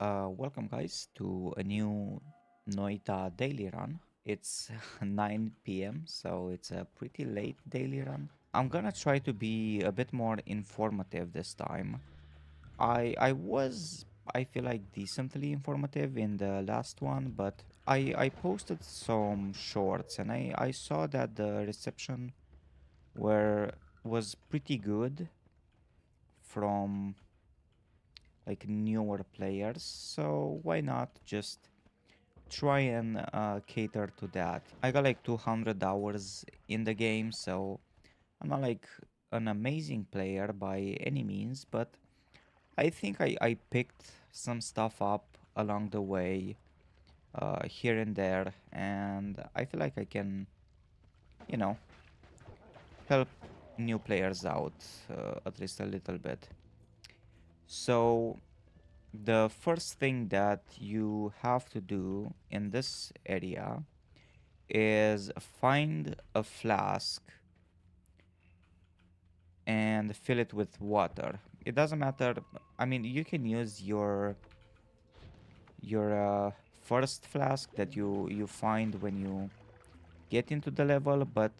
Welcome guys to a new Noita daily run. It's 9 p.m., so it's a pretty late daily run. I'm gonna try to be a bit more informative this time. I feel like decently informative in the last one, but I posted some shorts and I saw that the reception were was pretty good from like newer players. So why not just try and cater to that. I got like 200 hours in the game, so I'm not like an amazing player by any means, but I think I picked some stuff up along the way, here and there, and I feel like I can, you know, help new players out at least a little bit. So, the first thing that you have to do in this area is find a flask and fill it with water. It doesn't matter. I mean, you can use your first flask that you find when you get into the level, but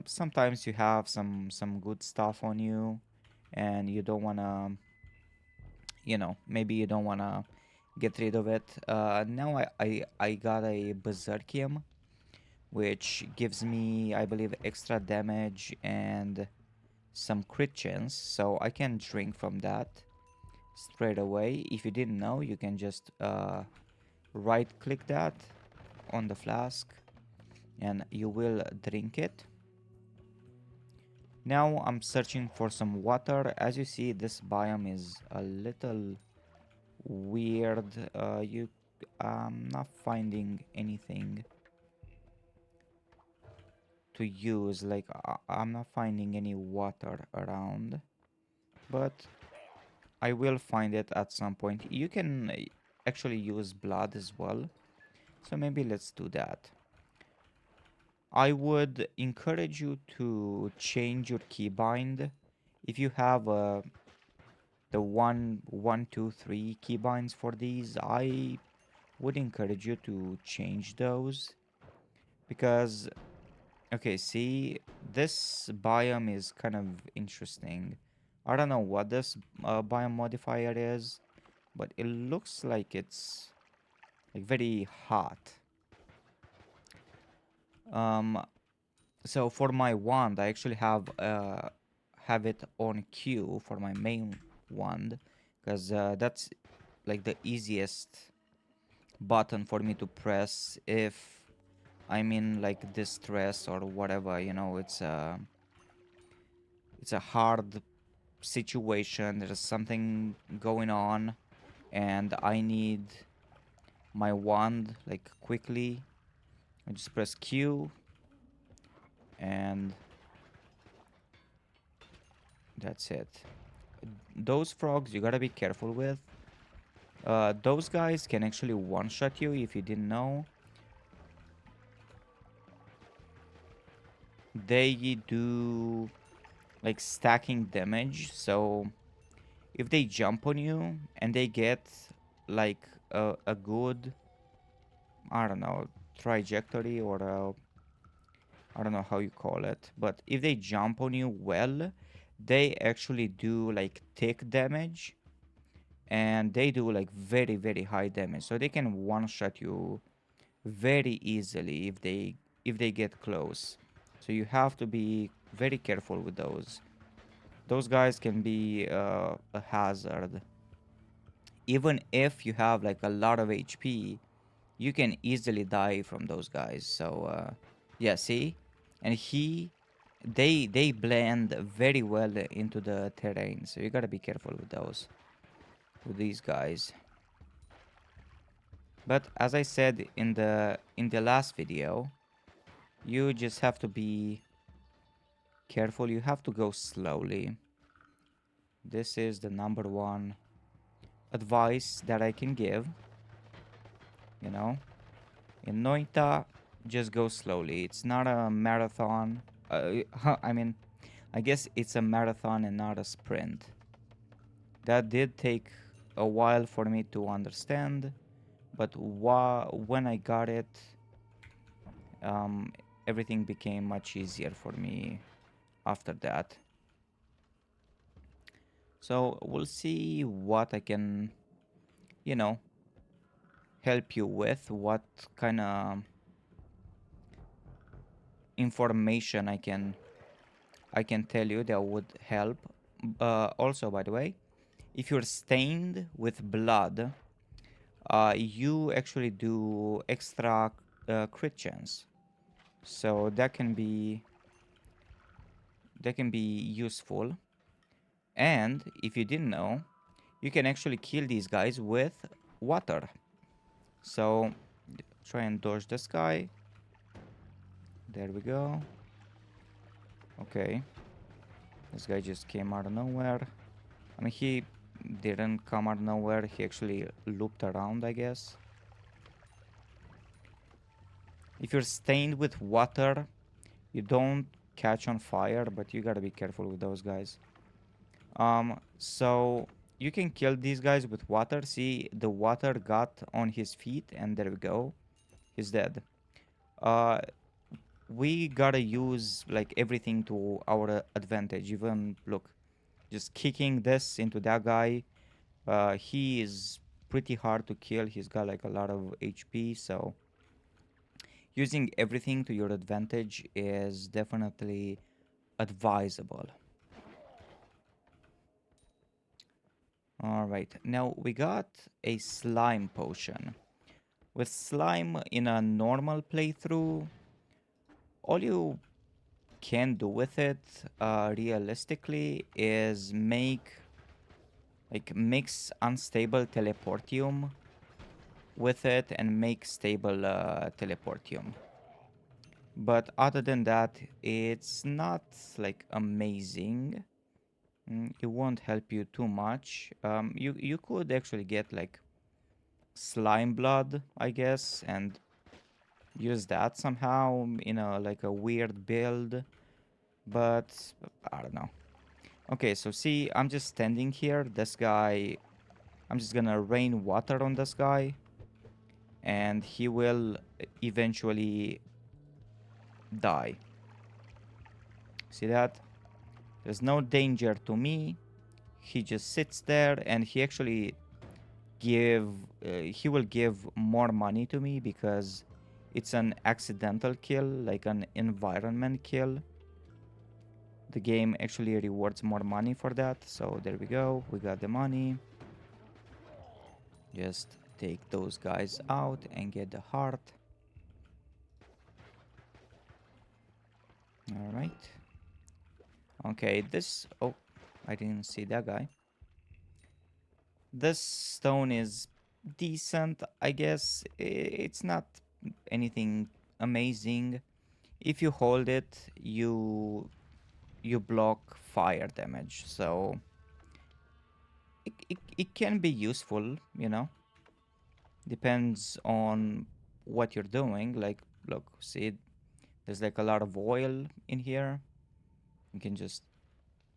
sometimes you have some good stuff on you, and you don't wanna, maybe you don't wanna get rid of it. Now I got a berserkium which gives me, I believe, extra damage and some crit chance, so I can drink from that straight away. If you didn't know, you can just right click that on the flask and you will drink it. Now I'm searching for some water. As you see, this biome is a little weird. I'm not finding anything to use. Like I'm not finding any water around, but I will find it at some point. You can actually use blood as well. So maybe let's do that. I would encourage you to change your keybind. If you have the 1, 1, 2, 3 keybinds for these, I would encourage you to change those because, okay, see, this biome is kind of interesting. I don't know what this biome modifier is, but it looks like it's like very hot. Um, so for my wand, I actually have it on Q for my main wand, because that's like the easiest button for me to press if I'm in like distress or whatever. It's a hard situation. There's something going on, and I need my wand like quickly. I just press Q and that's it. Those frogs you gotta be careful with. Those guys can actually one-shot you if you didn't know. They do like stacking damage, so if they jump on you and they get like a good, I don't know, trajectory or I don't know how you call it, but if they jump on you well, they actually do like tick damage, and they do like very very high damage, so they can one shot you very easily if they get close. So you have to be very careful with those guys can be a hazard. Even if you have like a lot of HP, you can easily die from those guys. So yeah, see, and they blend very well into the terrain, so you gotta be careful with these guys. But as I said in the last video, you just have to be careful. You have to go slowly. This is the number one advice that I can give. You know, in Noita, just go slowly. It's not a marathon. I mean, I guess it's a marathon and not a sprint. That did take a while for me to understand, but when I got it, um, everything became much easier for me after that. So we'll see what I can, you know, help you with, what kind of information I can tell you that would help. Also, by the way, if you're stained with blood, you actually do extra crit chance. So that can be useful. And if you didn't know, you can actually kill these guys with water. So try and dodge this guy. There we go. Okay. This guy just came out of nowhere. I mean, he didn't come out of nowhere. He actually looped around, I guess. If you're stained with water, you don't catch on fire, but you gotta be careful with those guys. So you can kill these guys with water. See, the water got on his feet, and there we go. He's dead. Uh, we gotta use like everything to our advantage. Even look, just kicking this into that guy. He is pretty hard to kill. He's got like a lot of HP, so using everything to your advantage is definitely advisable. All right, now we got a slime potion. With slime in a normal playthrough, all you can do with it, realistically, is mix unstable teleportium with it and make stable teleportium. But other than that, it's not like amazing. It won't help you too much. You could actually get like slime blood, I guess, and use that somehow in a like a weird build. But I don't know. Okay, so see, I'm just standing here. This guy, I'm just gonna rain water on this guy, and he will eventually die. See that? There's no danger to me. He just sits there, and give he will give more money to me because it's an accidental kill, like an environment kill. The game actually rewards more money for that. So there we go. We got the money. Just take those guys out and get the heart. All right. Okay, this... Oh, I didn't see that guy. This stone is decent, I guess. It's not anything amazing. If you hold it, you block fire damage. So it can be useful, Depends on what you're doing. Like, look, see, there's like a lot of oil in here. You can just,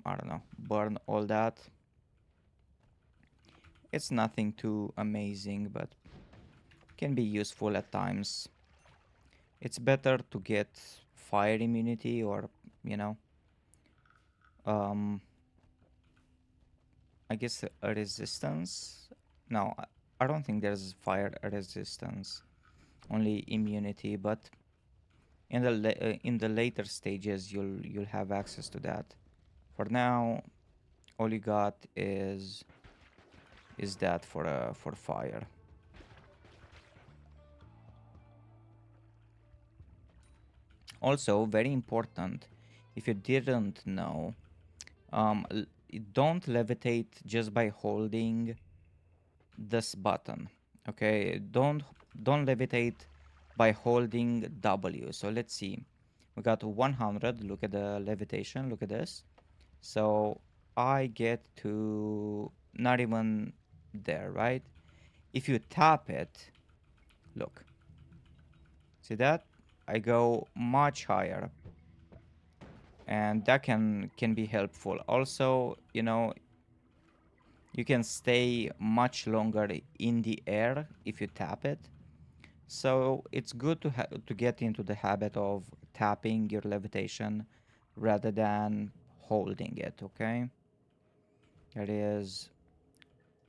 I don't know, burn all that. It's nothing too amazing, but can be useful at times. It's better to get fire immunity or, you know, um, I guess a resistance. No, I don't think there's fire resistance, only immunity. But in the later stages, you'll have access to that. For now, all you got is that for fire. Also, very important, if you didn't know, um, l- don't levitate just by holding this button. Okay, don't levitate by holding W. So let's see, we got 100. Look at the levitation. Look at this. So I get to not even there, right? If you tap it, look, see that? I go much higher, and that can be helpful. Also, you can stay much longer in the air if you tap it. So it's good to get into the habit of tapping your levitation rather than holding it, okay? It is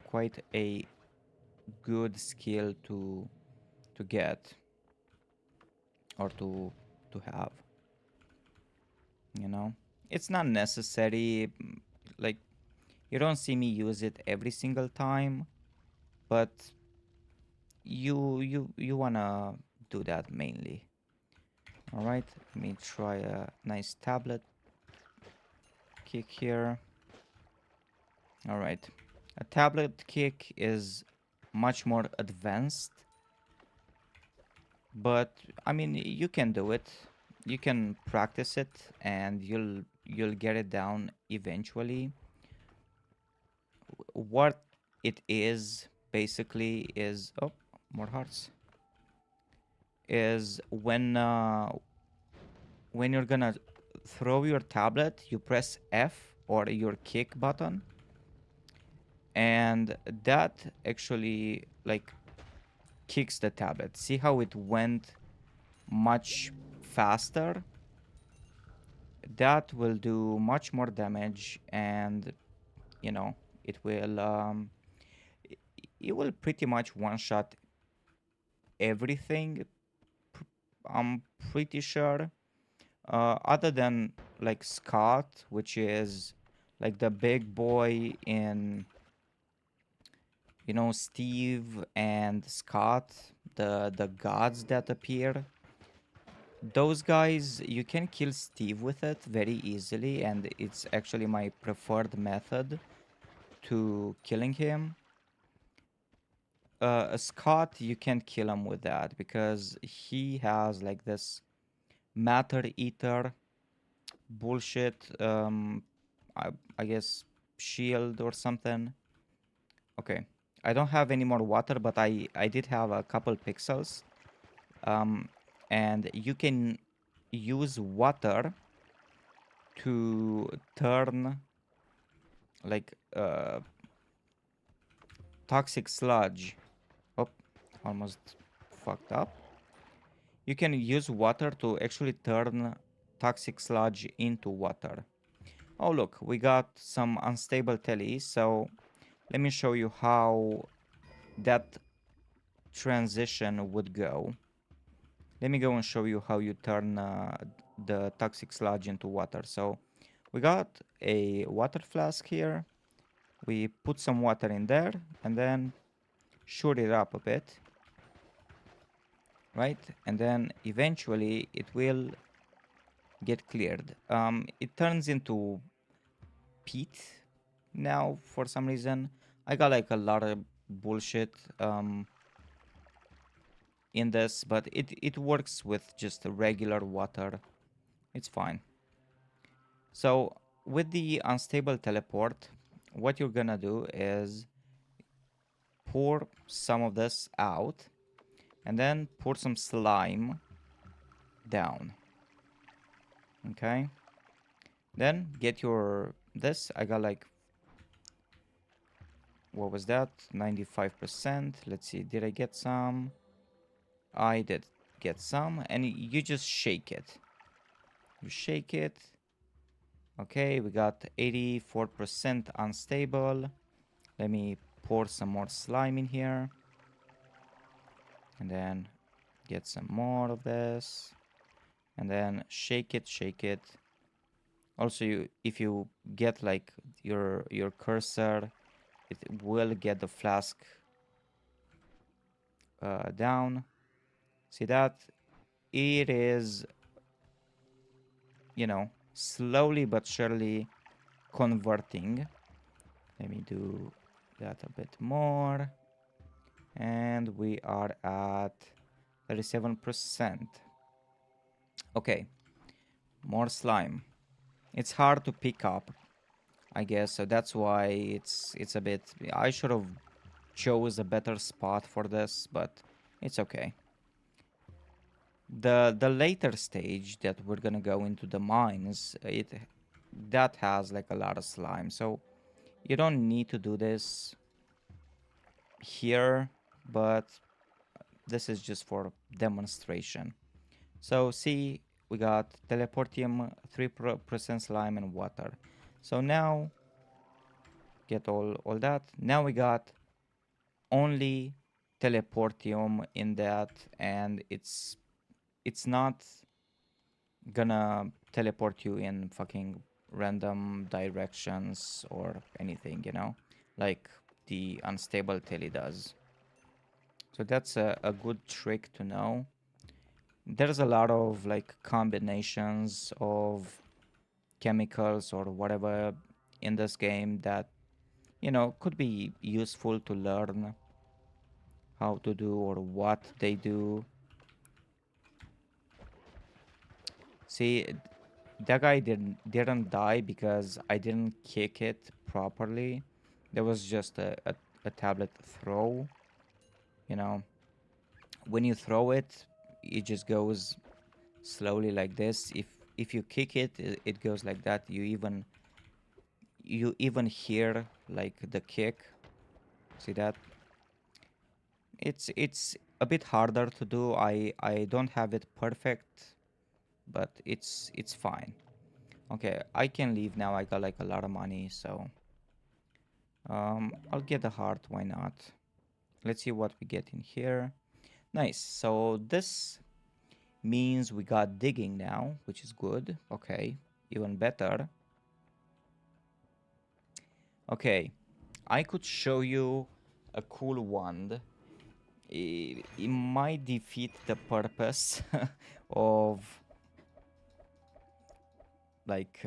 quite a good skill to get or to have, you know? It's not necessary, like you don't see me use it every single time, but you wanna do that mainly. All right, let me try a nice tablet kick here. All right, a tablet kick is much more advanced, but I mean you can do it. You can practice it, and you'll get it down eventually. What it is basically is more hearts is when you're gonna throw your tablet, you press F or your kick button, and that actually like kicks the tablet. See how it went much faster? That will do much more damage, and you know it will it will pretty much one shot everything. I'm pretty sure. Other than like Scott, which is like the big boy in, you know, Steve and Scott, the gods that appear. Those guys, you can kill Steve with it very easily, and it's actually my preferred method to killing him. Scott, you can't kill him with that because he has like this matter eater bullshit. I, I guess shield or something. Okay, I don't have any more water, but I did have a couple pixels. Um, and you can use water to turn like toxic sludge. Oh, almost fucked up. You can use water to actually turn toxic sludge into water. Oh look, we got some unstable telly, so let me show you how that transition would go. Let me go and show you how you turn the toxic sludge into water. So we got a water flask here. We put some water in there and then shoot it up a bit, right? And then eventually it will get cleared. It turns into peat now for some reason. I got like a lot of bullshit in this, but it works with just regular water. It's fine. So with the unstable teleport, what you're gonna do is pour some of this out and then pour some slime down. Okay. Then get your this. I got like, what was that? 95%. Let's see. Did I get some? I did get some. And you just shake it. You shake it. Okay, we got 84% unstable. Let me pour some more slime in here. And then get some more of this. And then shake it, shake it. Also, if you get like your cursor, it will get the flask down. See that? It is, you know, slowly but surely converting. Let me do that a bit more. And we are at 37%. Okay, more slime. It's hard to pick up, I guess, so that's why it's a bit. I should have chose a better spot for this, but it's okay. The later stage that we're gonna go into the mines, it that has like a lot of slime, so You don't need to do this here, but this is just for demonstration. So see, we got teleportium, 3% slime, and water. So now get all that. Now we got only teleportium in that, and it's not gonna teleport you in fucking random directions or anything, like the unstable telly does. So that's a good trick to know. There's a lot of like combinations of chemicals or whatever in this game that could be useful to learn how to do or what they do. See, that guy didn't die because I didn't kick it properly. There was just a tablet throw. You know, when you throw it, it just goes slowly like this. If you kick it, it goes like that. You even hear like the kick. See that? It's a bit harder to do. I don't have it perfect, but it's fine. Okay, I can leave now. I got like a lot of money, so I'll get the heart. Why not? Let's see what we get in here. Nice. So this means we got digging now, which is good. Okay, even better. Okay, I could show you a cool wand. It might defeat the purpose of like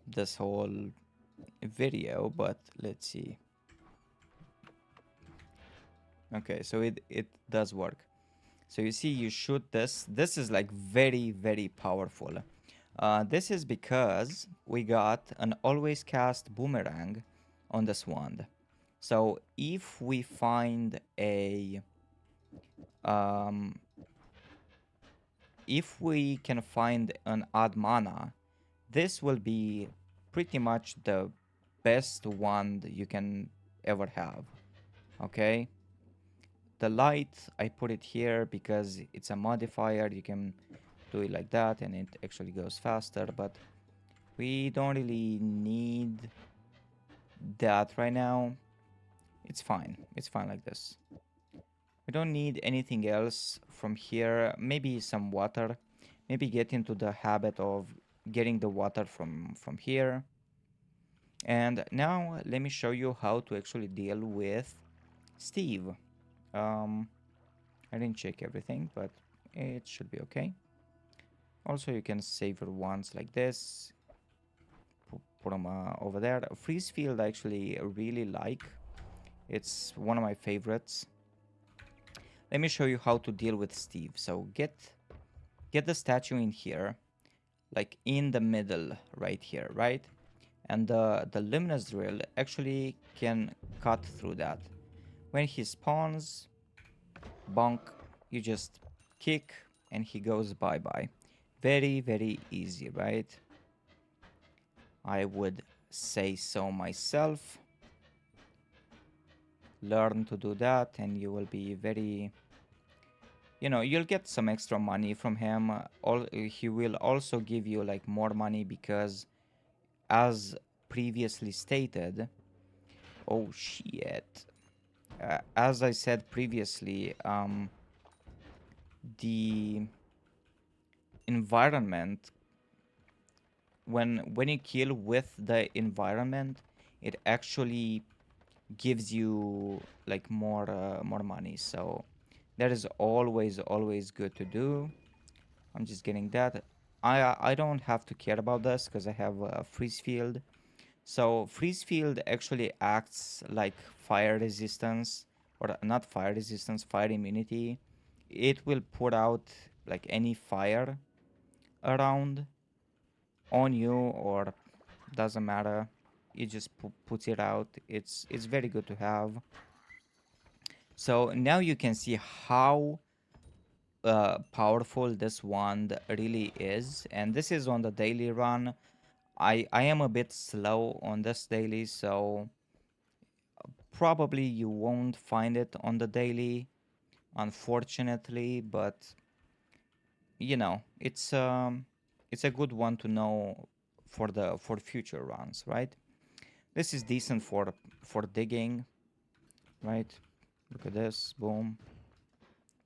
this whole video, but let's see. Okay, so it does work. So you see, you shoot this. This is like very, very powerful. This is because we got an always cast boomerang on this wand. So if we find um, if we can find an odd mana, this will be pretty much the best wand you can ever have. Okay, the light, I put it here because it's a modifier. You can do it like that and it actually goes faster, but we don't really need that right now. It's fine. It's fine like this. We don't need anything else from here. Maybe some water. Maybe get into the habit of getting the water from here. And now let me show you how to actually deal with Steve. Um, I didn't check everything, but it should be okay. Also, you can save your ones like this. Put them over there. Freeze field I actually really like. It's one of my favorites. Let me show you how to deal with Steve. So get the statue in here, like in the middle right here, right? And the luminous drill actually can cut through that. When he spawns, bonk, you just kick and he goes bye-bye. Very, very easy, right? I would say so myself. Learn to do that and you will be very, you'll get some extra money from him. He will also give you like more money because, as previously stated, oh shit, as I said previously, the environment, when you kill with the environment, it actually gives you like more money. So that is always good to do. I'm just getting that. I don't have to care about this because I have a freeze field. So freeze field actually acts like fire resistance, or not fire resistance, fire immunity. It will put out like any fire around on you, or doesn't matter. It just puts it out. It's very good to have. So now you can see how powerful this wand really is, and this is on the daily run. I am a bit slow on this daily, so probably you won't find it on the daily, unfortunately, but it's a good one to know for future runs, right? This is decent for digging, right? Look at this, boom,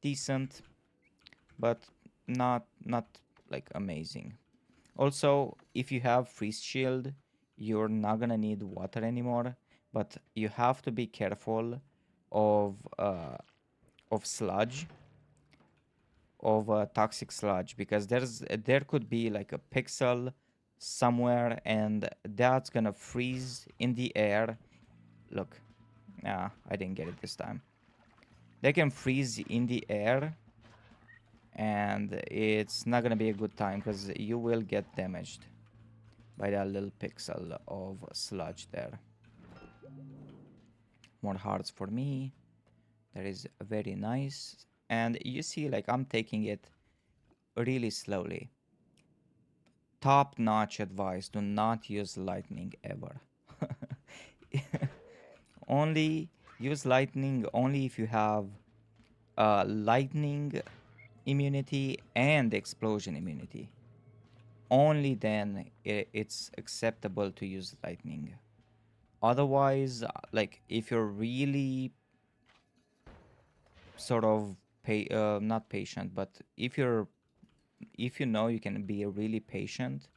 decent, but not like amazing. Also, if you have freeze shield, you're not gonna need water anymore, but you have to be careful of uh, of sludge, of toxic sludge, because there could be like a pixel somewhere, and that's gonna freeze in the air. Look, I didn't get it this time. They can freeze in the air, and it's not gonna be a good time because you will get damaged by that little pixel of sludge there. More hearts for me. That is very nice. And you see, like, I'm taking it really slowly. Top notch advice, do not use lightning ever. Only use lightning only if you have lightning immunity and explosion immunity. Only then it's acceptable to use lightning. Otherwise, like if you're really sort of not patient, but if you know you can be really patient,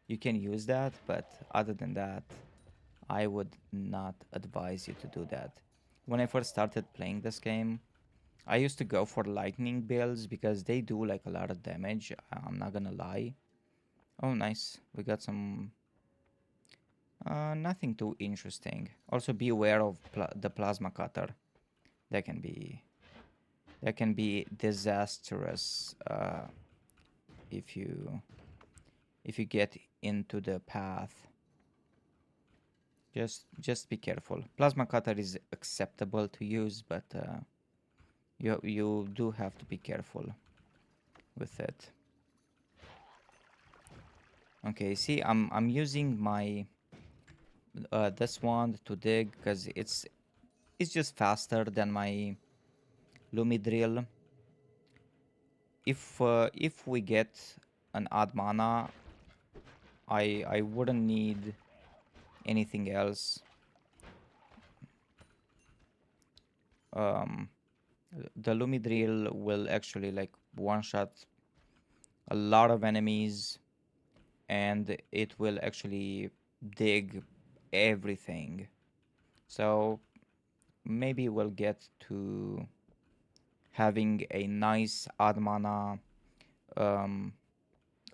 you can use that. But other than that, I would not advise you to do that. When I first started playing this game, I used to go for lightning builds because they do like a lot of damage. I'm not gonna lie. Oh, nice. We got some. Nothing too interesting. Also, be aware of the plasma cutter. That can be that can be disastrous if you get into the path. Just be careful. Plasma cutter is acceptable to use, but you do have to be careful with it. Okay, see, I'm using my this one to dig because it's just faster than my Lumi drill. If we get an odd mana, I wouldn't need anything else. Um, the Lumi drill will actually like one shot a lot of enemies, and it will actually dig everything. So maybe we'll get to having a nice odd mana, um,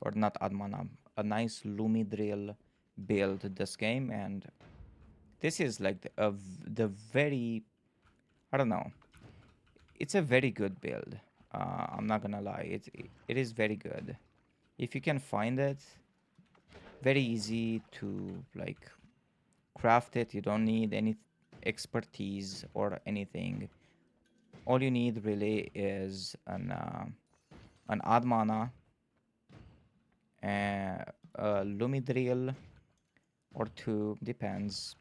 or not odd mana, a nice Lumi drill build this game, and this is like the very, I don't know, it's a very good build. I'm not gonna lie, it is very good. If you can find it, very easy to like craft it. You don't need any expertise or anything. All you need really is an odd mana, a Lumidrill or two, depends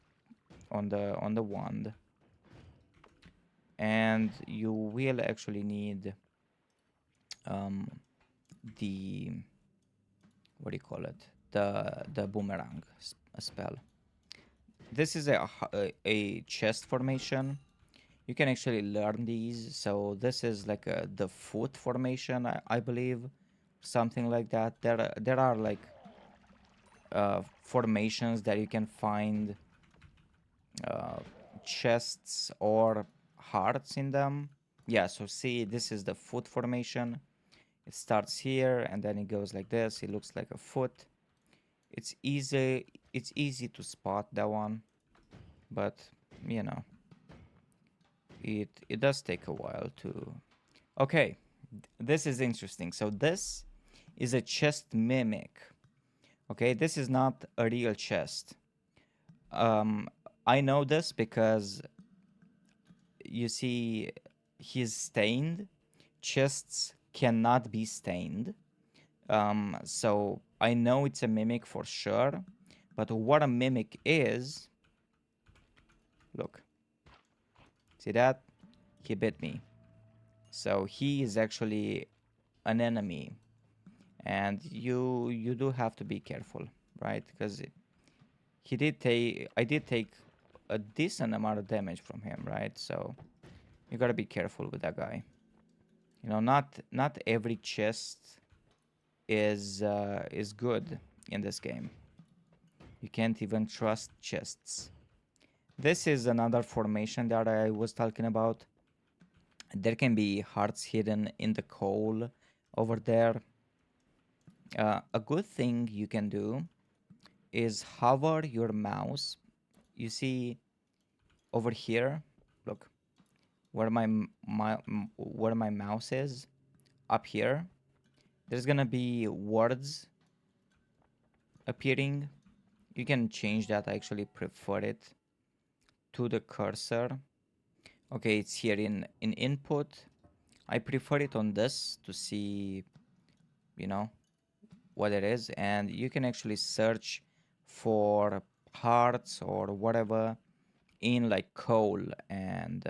on the wand, and you will actually need um, the, what do you call it, the boomerang spell. This is a chest formation. You can actually learn these. So this is like the foot formation, I believe, something like that. There are like formations that you can find uh, chests or hearts in them. Yeah, so see, this is the foot formation. It starts here and then it goes like this. It looks like a foot. It's easy. It's easy to spot that one, but you know, it does take a while to. Okay, this is interesting. So this is a chest mimic. Okay, this is not a real chest. Um, I know this because you see, he's stained. Chests cannot be stained. So I know it's a mimic for sure. But what a mimic is, look, see that? He bit me. So he is actually an enemy, and you do have to be careful, right? Because I did take a decent amount of damage from him, right? So you gotta be careful with that guy. You know, not every chest is good in this game. You can't even trust chests. This is another formation that I was talking about. There can be hearts hidden in the coal over there. A good thing you can do is hover your mouse. You see over here, look where where my mouse is, up here. There's gonna be words appearing. You can change that. I actually prefer it to the cursor. Okay, it's here in input. I prefer it on this to see, you know, what it is, and you can actually search for parts or whatever in like coal and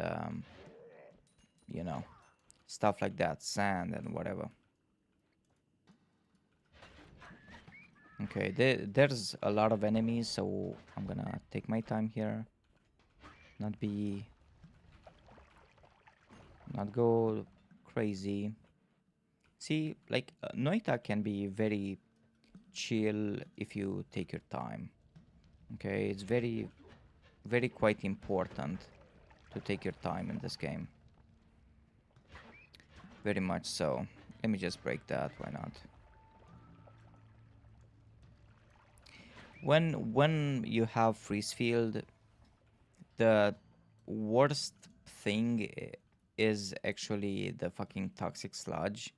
you know, stuff like that, sand and whatever. Okay, there's a lot of enemies, so I'm gonna take my time here, not be not go crazy. See, like Noita can be very chill if you take your time. Okay, it's very quite important to take your time in this game. Very much so. Let me just break that, why not? When you have freeze field, the worst thing is actually the fucking toxic sludge,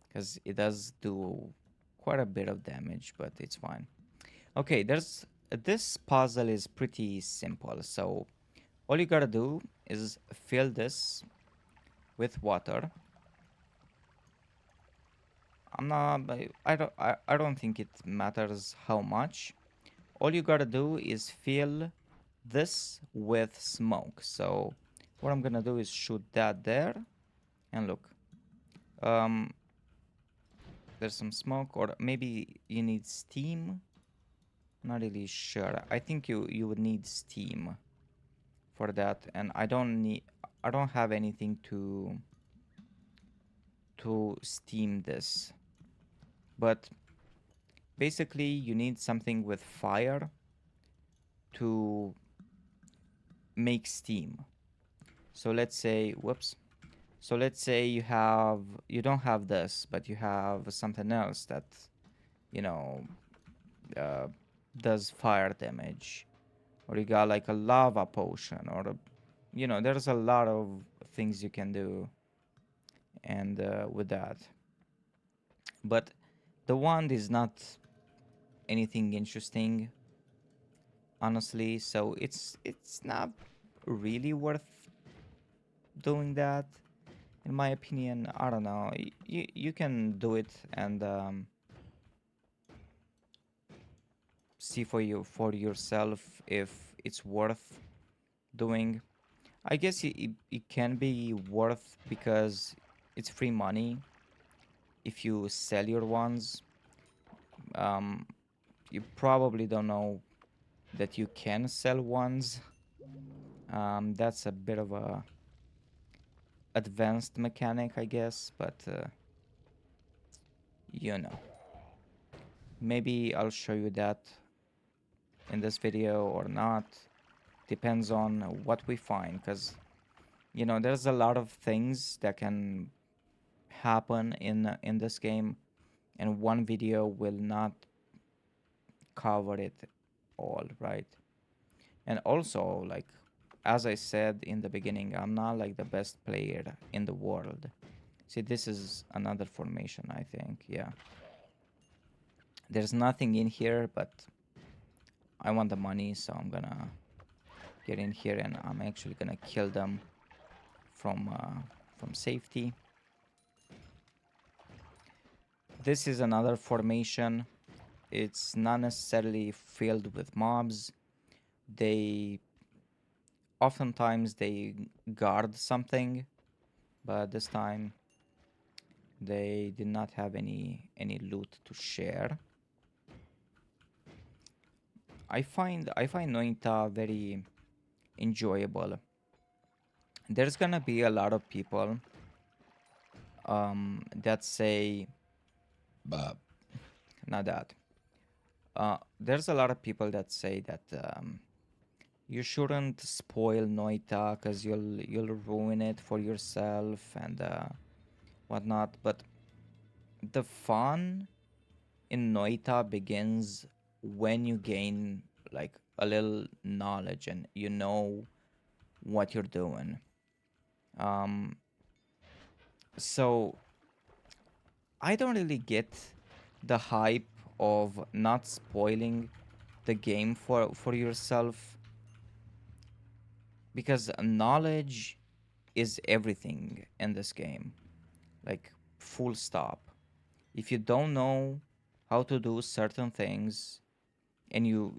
because it does do quite a bit of damage, but it's fine. Okay, there's this puzzle is pretty simple. So all you gotta do is fill this with water. I don't think it matters how much. All you gotta do is fill this with smoke. So what I'm gonna do is shoot that there, and look, um, there's some smoke, or maybe you need steam. Not really sure. I think you would need steam for that, and I don't have anything to steam this. But basically you need something with fire to make steam. So let's say, whoops. So let's say you don't have this, but you have something else that, you know, uh, does fire damage, or you got like a lava potion, or there's a lot of things you can do, and with that. But the wand is not anything interesting, honestly. So it's not really worth doing that, in my opinion. I don't know. You can do it and see for yourself if it's worth doing. I guess it can be worth because it's free money if you sell your ones. Um, you probably don't know that you can sell ones. That's a bit of a advanced mechanic, I guess, but you know, maybe I'll show you that in this video or not. Depends on what we find, because there's a lot of things that can happen in this game, and one video will not cover it all, right? And also, like, as I said in the beginning, I'm not like the best player in the world. See, this is another formation, I think. Yeah, there's nothing in here, but I want the money, so I'm gonna get in here, and I'm actually gonna kill them from safety. This is another formation. It's not necessarily filled with mobs. They oftentimes they guard something, but this time they did not have any loot to share. I find Noita very enjoyable. There's gonna be a lot of people that say, but not that. There's a lot of people that say that you shouldn't spoil Noita because you'll ruin it for yourself and whatnot. But the fun in Noita begins when you gain like a little knowledge and you know what you're doing. Um, so I don't really get the hype of not spoiling the game for yourself because knowledge is everything in this game. Like full stop. If you don't know how to do certain things and you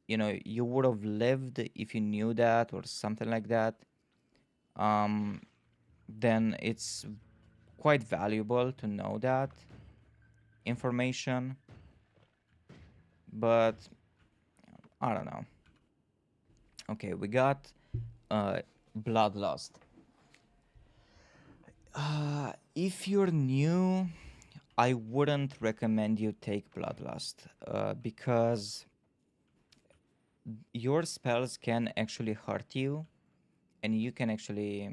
would have lived if you knew that or something like that, um then it's quite valuable to know that information, but I don't know. Okay, we got bloodlust. If you're new, I wouldn't recommend you take bloodlust because your spells can actually hurt you and you can actually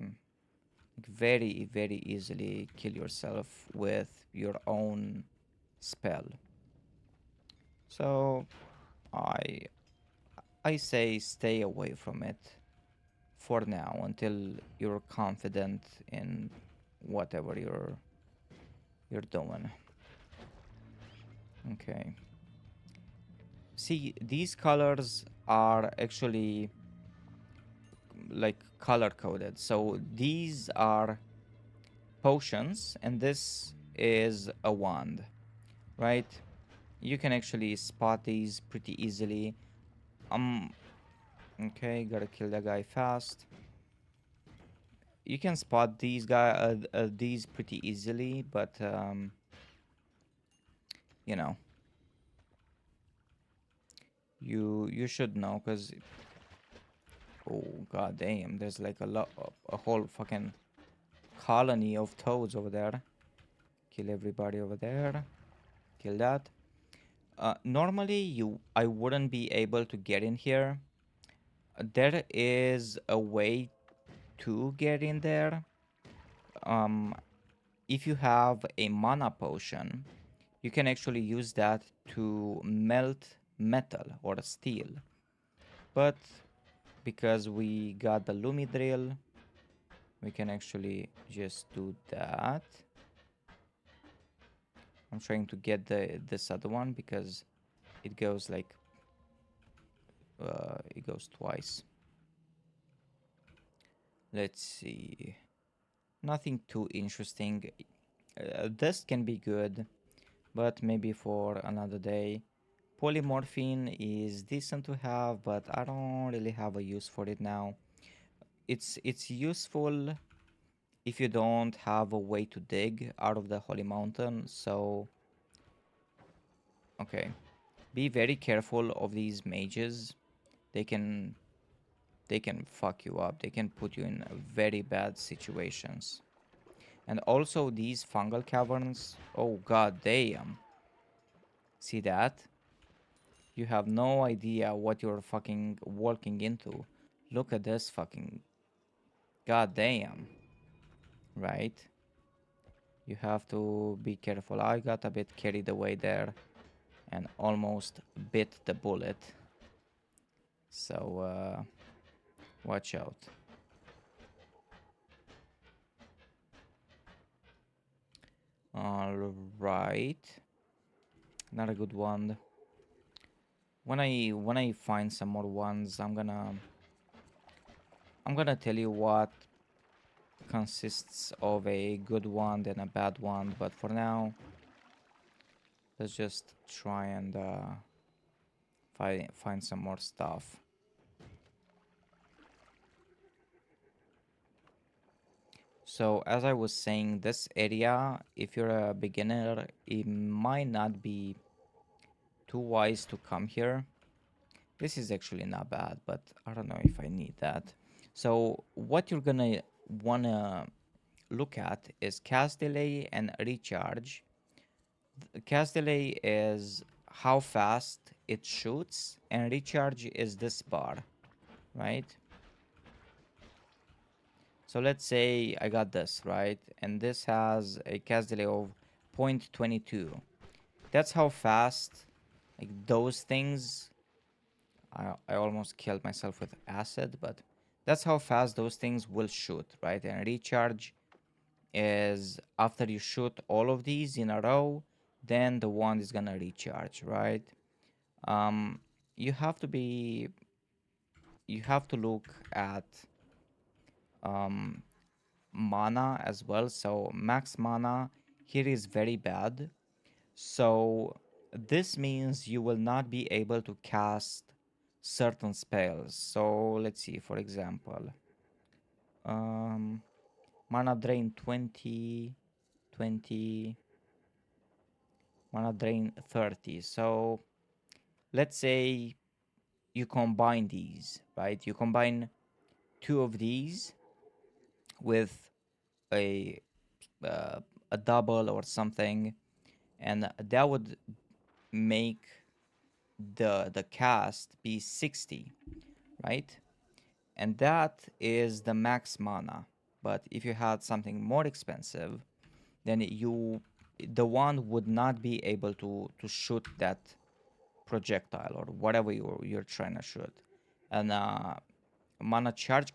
very very easily kill yourself with your own spell. So I I say stay away from it for now until you're confident in whatever you're doing. Okay. See, these colors are actually like color coded. So these are potions and this is a wand, right? You can actually spot these pretty easily. Um okay, gotta kill that guy fast. You can spot these pretty easily, but you know, you should know because oh god damn, there's like a whole fucking colony of toads over there. Kill everybody over there. Kill that. Normally I wouldn't be able to get in here. There is a way to get in there. Um, if you have a mana potion, you can actually use that to melt metal or steel. But because we got the Lumi drill, we can actually just do that. I'm trying to get this other one because it goes like it goes twice. Let's see. Nothing too interesting. This can be good, but maybe for another day. Polymorphine is decent to have, but I don't really have a use for it now. It's useful if you don't have a way to dig out of the holy mountain. So okay, be very careful of these mages. They can they can fuck you up. They can put you in very bad situations. And also these fungal caverns. Oh god damn. See that? You have no idea what you're fucking walking into. Look at this fucking god damn. Right? You have to be careful. I got a bit carried away there and almost bit the bullet. So watch out. All right. Not a good one. When I find some more ones, I'm gonna tell you what consists of a good one and a bad one. But for now, Let's just try and find some more stuff. So as I was saying, this area, if you're a beginner, it might not be too wise to come here. This is actually not bad, but I don't know if I need that. So what you're gonna wanna look at is cast delay and recharge. Cast delay is how fast it shoots, and recharge is this bar, right? So let's say I got this, right? And this has a cast delay of 0.22. That's how fast, like those things, I almost killed myself with acid, but that's how fast those things will shoot, right? And recharge is after you shoot all of these in a row, then the wand is gonna recharge, right? Um, you have to be, you have to look at um, mana as well. So max mana here is very bad. So this means you will not be able to cast certain spells. So let's see, for example, um, mana drain 20, 20, mana drain 30. So let's say you combine these, right? You combine two of these with a a double or something, and that would make the cast be 60, right? And that is the max mana. But if you had something more expensive, then the wand would not be able to shoot that projectile or whatever you're trying to shoot. And mana charge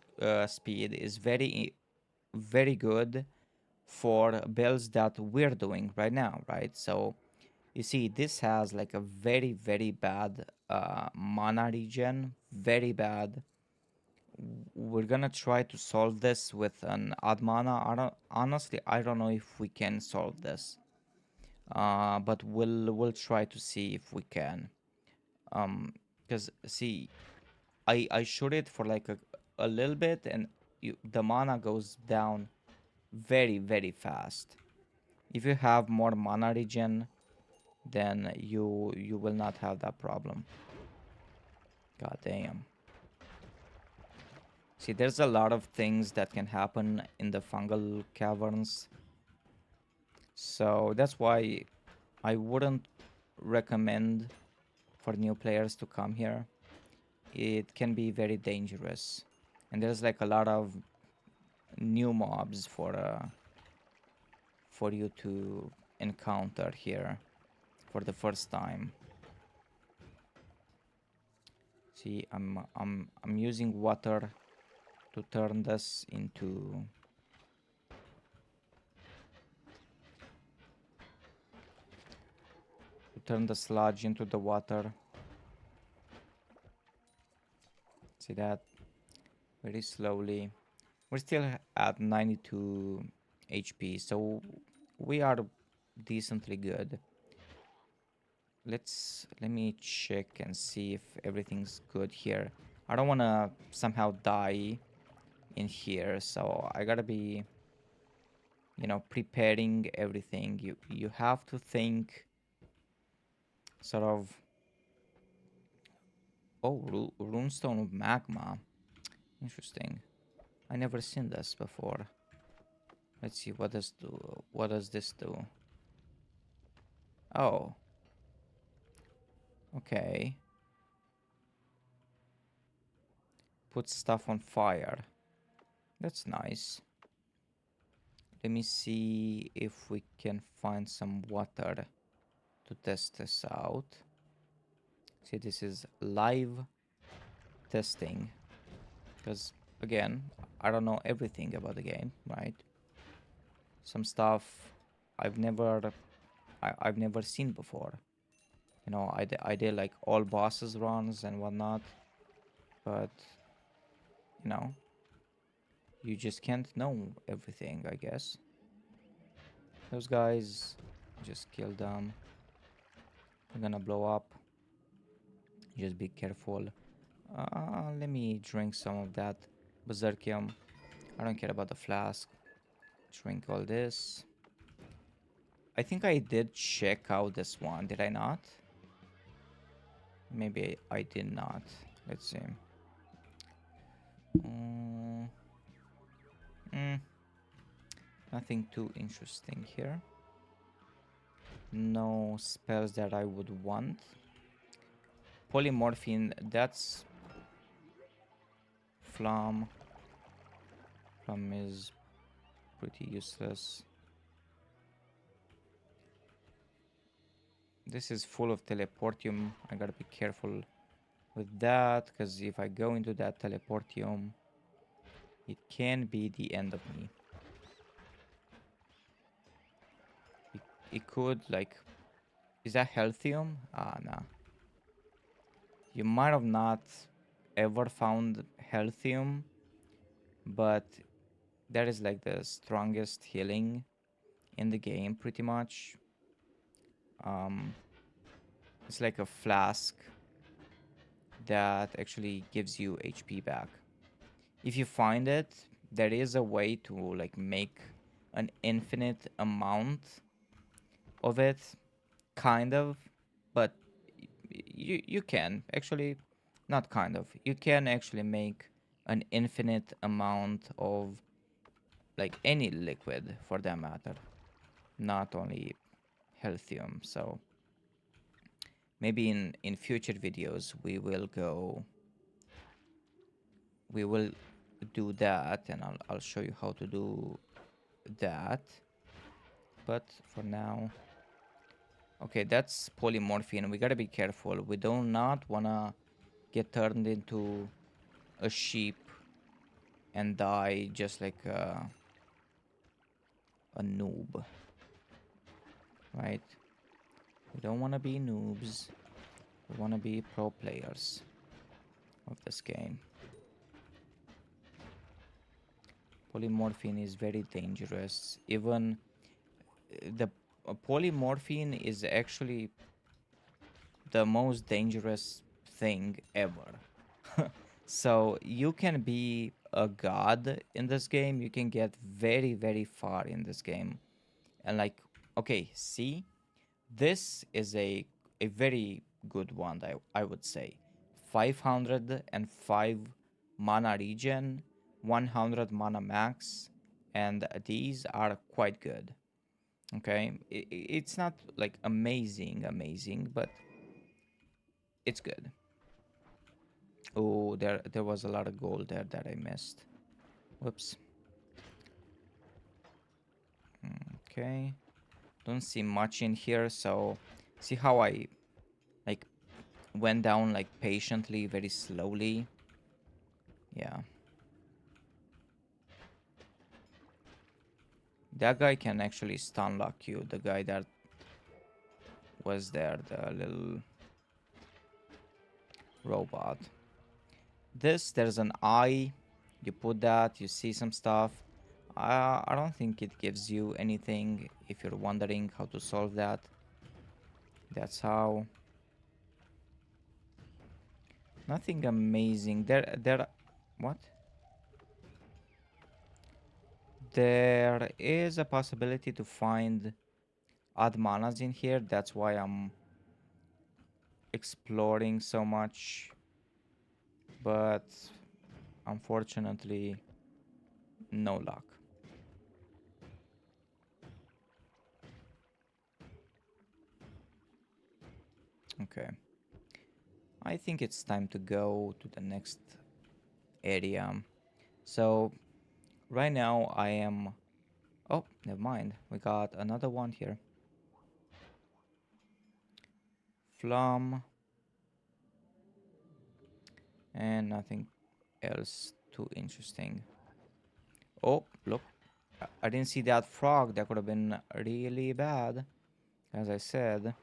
speed is very good for builds that we're doing right now, right? So you see, this has like a very bad mana regen, very bad. We're gonna try to solve this with an odd mana. I don't know if we can solve this, but we'll try to see if we can. Because see, I shoot it for like a little bit, and the mana goes down very fast. If you have more mana regen, then you will not have that problem. God damn. See, there's a lot of things that can happen in the fungal caverns. So that's why I wouldn't recommend for new players to come here. It can be very dangerous. And there's like a lot of new mobs for you to encounter here for the first time. See, I'm using water to turn this into turn the sludge into the water. See that? Very slowly. We're still at 92 HP, so we are decently good. Let me check and see if everything's good here. I don't want to somehow die in here, so I gotta be, preparing everything. You have to think sort of. Oh, runestone of magma. Interesting. I never seen this before. Let's see what does this do? Oh, okay. Put stuff on fire. That's nice. Let me see if we can find some water to test this out. See, this is live testing. Because, again, I don't know everything about the game, right? Some stuff I've never I've never seen before. I did like all bosses runs and whatnot, but you know, you just can't know everything, I guess. Those guys, just kill them. They're gonna blow up. Just be careful. Let me drink some of that Berserkium. I don't care about the flask. Drink all this. I think I did check out this one, did I not? Maybe I did not. Let's see. Mm, mm, Nothing too interesting here. No spells that I would want. Polymorphine, that's Flam. Flam is pretty useless. This is full of teleportium. I gotta be careful with that, because if I go into that teleportium, it can be the end of me. It could, like... Is that healthium? Ah, nah. You might have not ever found healthium, but that is like the strongest healing in the game, pretty much. Um, it's like a flask that actually gives you HP back. If you find it, there is a way to like make an infinite amount of it, kind of, but you can actually, not kind of, you can actually make an infinite amount of like any liquid for that matter, not only healthium. So maybe in future videos we will do that, and I'll show you how to do that. But for now, okay, that's polymorphine. We gotta be careful. We do not wanna get turned into a sheep and die just like a noob, right? We don't wanna be noobs. We wanna be pro players of this game. Polymorphine is very dangerous. Even the polymorphine is actually the most dangerous thing ever. So you can be a god in this game. You can get very, very far in this game. And like, okay, see, this is a very good one, I would say. 505 mana regen, 100 mana max, and these are quite good. Okay, it's not like amazing, but it's good. Oh, there was a lot of gold there that I missed. Whoops. Okay, don't see much in here. So see how I like went down like patiently, very slowly. Yeah, that guy can actually stun lock you. The guy that was there, the little robot. There's an eye. You put that, you see some stuff. I don't think it gives you anything if you're wondering how to solve that. That's how. Nothing amazing. What? There is a possibility to find odd manas in here. That's why I'm exploring so much. But unfortunately, no luck. Okay. I think it's time to go to the next area. So right now I am... Oh, never mind. We got another one here. Flum. And nothing else too interesting. Oh, look. I didn't see that frog. That could have been really bad. As I said.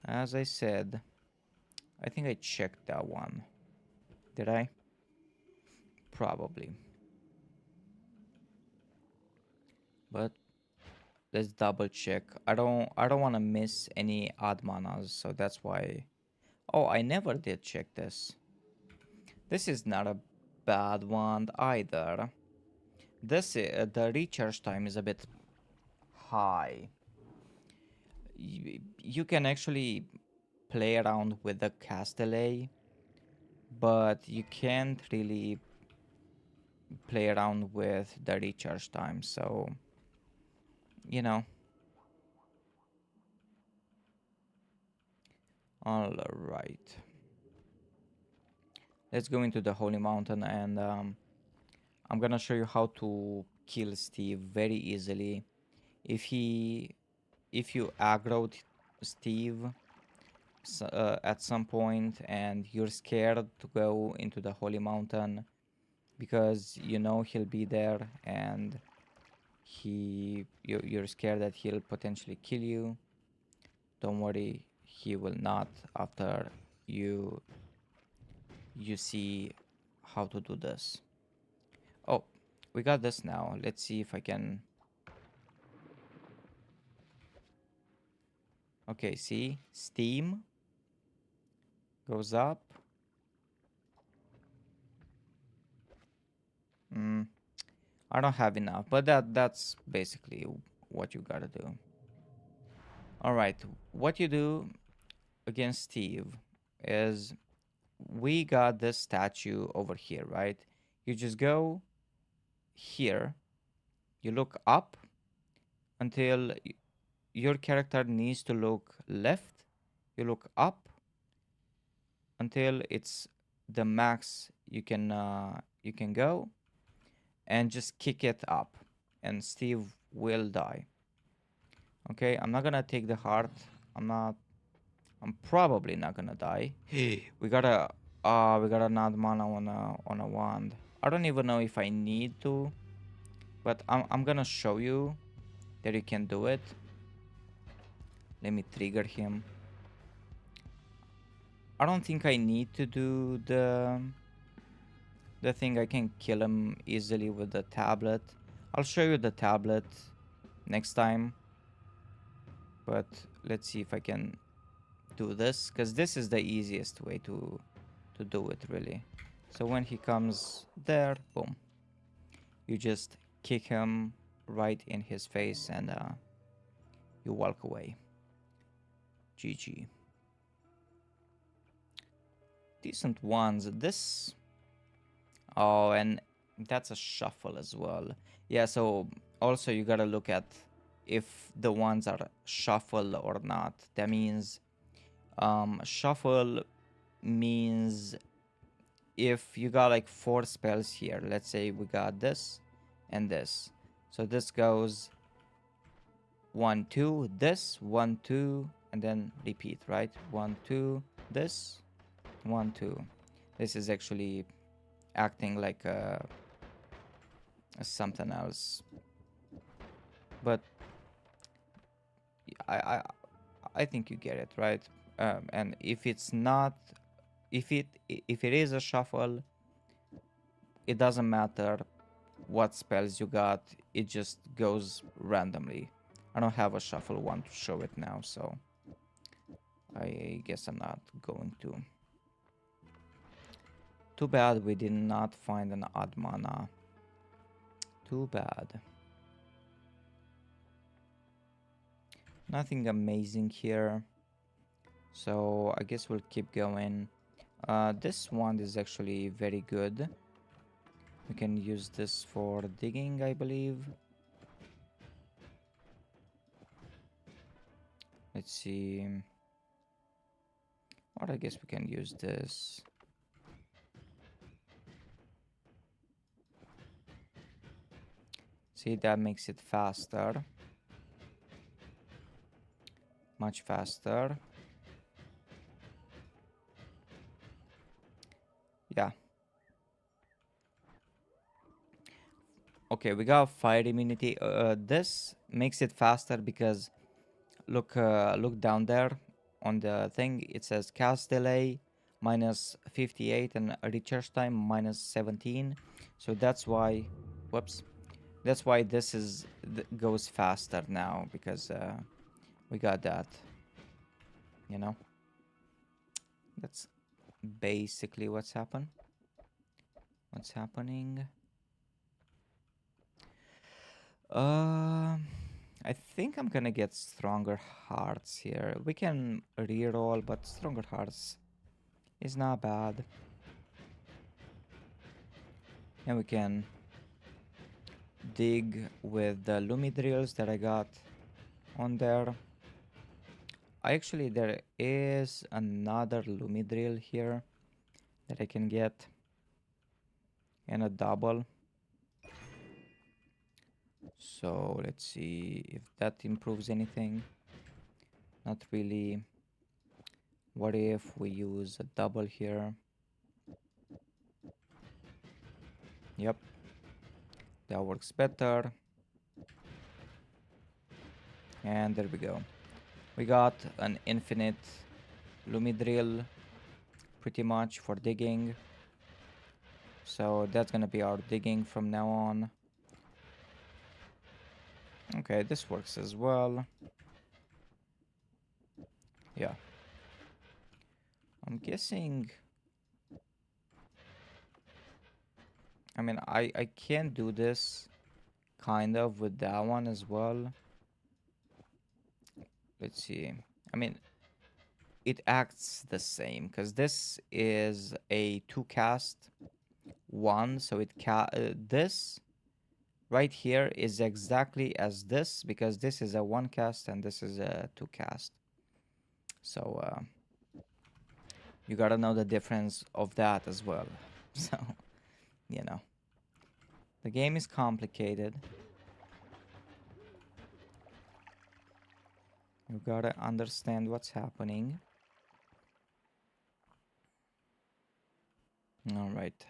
I think I checked that one. Did I? Probably. But Let's double check. I don't want to miss any odd manas, so that's why. Oh, I never did check this. This is not a bad one either. The recharge time is a bit high. You can actually play around with the cast delay, but you can't really play around with the recharge time. So, you know, all right. Let's go into the Holy Mountain, and I'm gonna show you how to kill Steve very easily. If he, if you aggroed Steve at some point and you're scared to go into the Holy Mountain because you know he'll be there and you're scared that he'll potentially kill you, don't worry, he will not after you you see how to do this. Oh, we got this now. Let's see if I can. Okay, see, Steam goes up. mm, I don't have enough, but that's basically what you gotta do. All right, what you do against Steve is we got this statue over here, right? You just go here, you look up until your character needs to look left, you look up until it's the max you can go, and just kick it up, and Steve will die. Okay, I'm not gonna take the heart. I'm probably not gonna die. we got a we got another mana on a wand. I don't even know if I need to, but I'm gonna show you that you can do it. Let me trigger him. I don't think I need to do the thing. I can kill him easily with the tablet. I'll show you the tablet next time, but let's see if I can do this, because this is the easiest way to do it really. So when he comes there, boom, you just kick him right in his face, and you walk away. GG. Decent ones. This. Oh, and that's a shuffle as well. Yeah, so also you gotta look at if the ones are shuffle or not. That means shuffle means if you got like 4 spells here, let's say we got this and this. So this goes 1, 2, this, 1, 2, and then repeat, right? 1, 2, this, 1, 2. This is actually acting like something else. But I, I, I think you get it, right? And if it's not, if it is a shuffle, it doesn't matter what spells you got. It just goes randomly. I don't have a shuffle one to show it now, so I guess I'm not going to. Too bad we did not find an odd mana. Too bad. Nothing amazing here, so I guess we'll keep going. This one is actually very good. We can use this for digging, I believe. Let's see. Or I guess we can use this. See, that makes it faster. Much faster. Yeah. Okay, we got fire immunity. This makes it faster because look down there on the thing. It says cast delay minus 58 and recharge time minus 17. So that's why, whoops, That's why this goes faster now because we got that. You know, that's basically what's happened. What's happening? Um, I think I'm gonna get stronger hearts here. We can reroll, but stronger hearts is not bad. And we can dig with the Lumi drills that I got on there. There is another Lumi drill here that I can get and a double. So let's see if that improves anything. Not really. What if we use a double here? Yep, that works better. And there we go. We got an infinite Lumi drill pretty much for digging. So that's gonna be our digging from now on. Okay, this works as well. Yeah. I'm guessing... I can do this kind of with that one as well. Let's see. I mean, it acts the same because this is a two cast one, so this right here is exactly as this because this is a one cast and this is a two cast. So you gotta know the difference of that as well. So, you know, the game is complicated. You gotta understand what's happening. All right.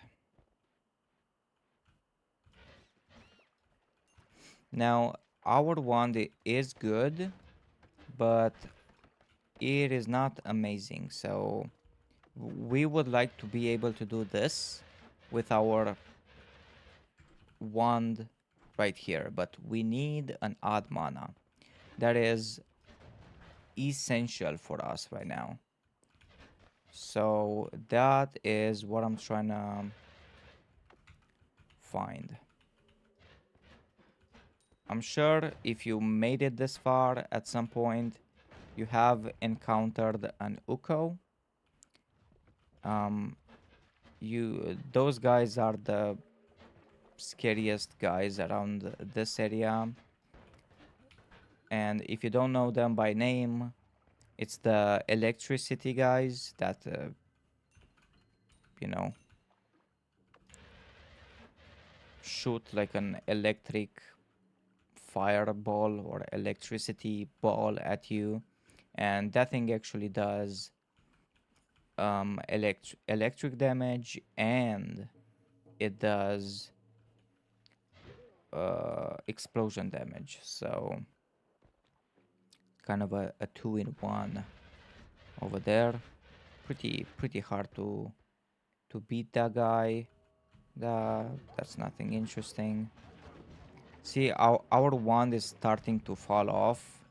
Now, our wand is good, but it is not amazing. So we would like to be able to do this with our wand right here, but we need an odd mana. That is essential for us right now. So that is what I'm trying to find. I'm sure if you made it this far at some point, you have encountered an Uko. Um, those guys are the scariest guys around this area. And if you don't know them by name, it's the electricity guys that, you know, shoot like an electric fireball or electricity ball at you. And that thing actually does electric damage and it does explosion damage. So kind of a two-in-one over there. Pretty hard to beat that guy. That's nothing interesting. See, our wand is starting to fall off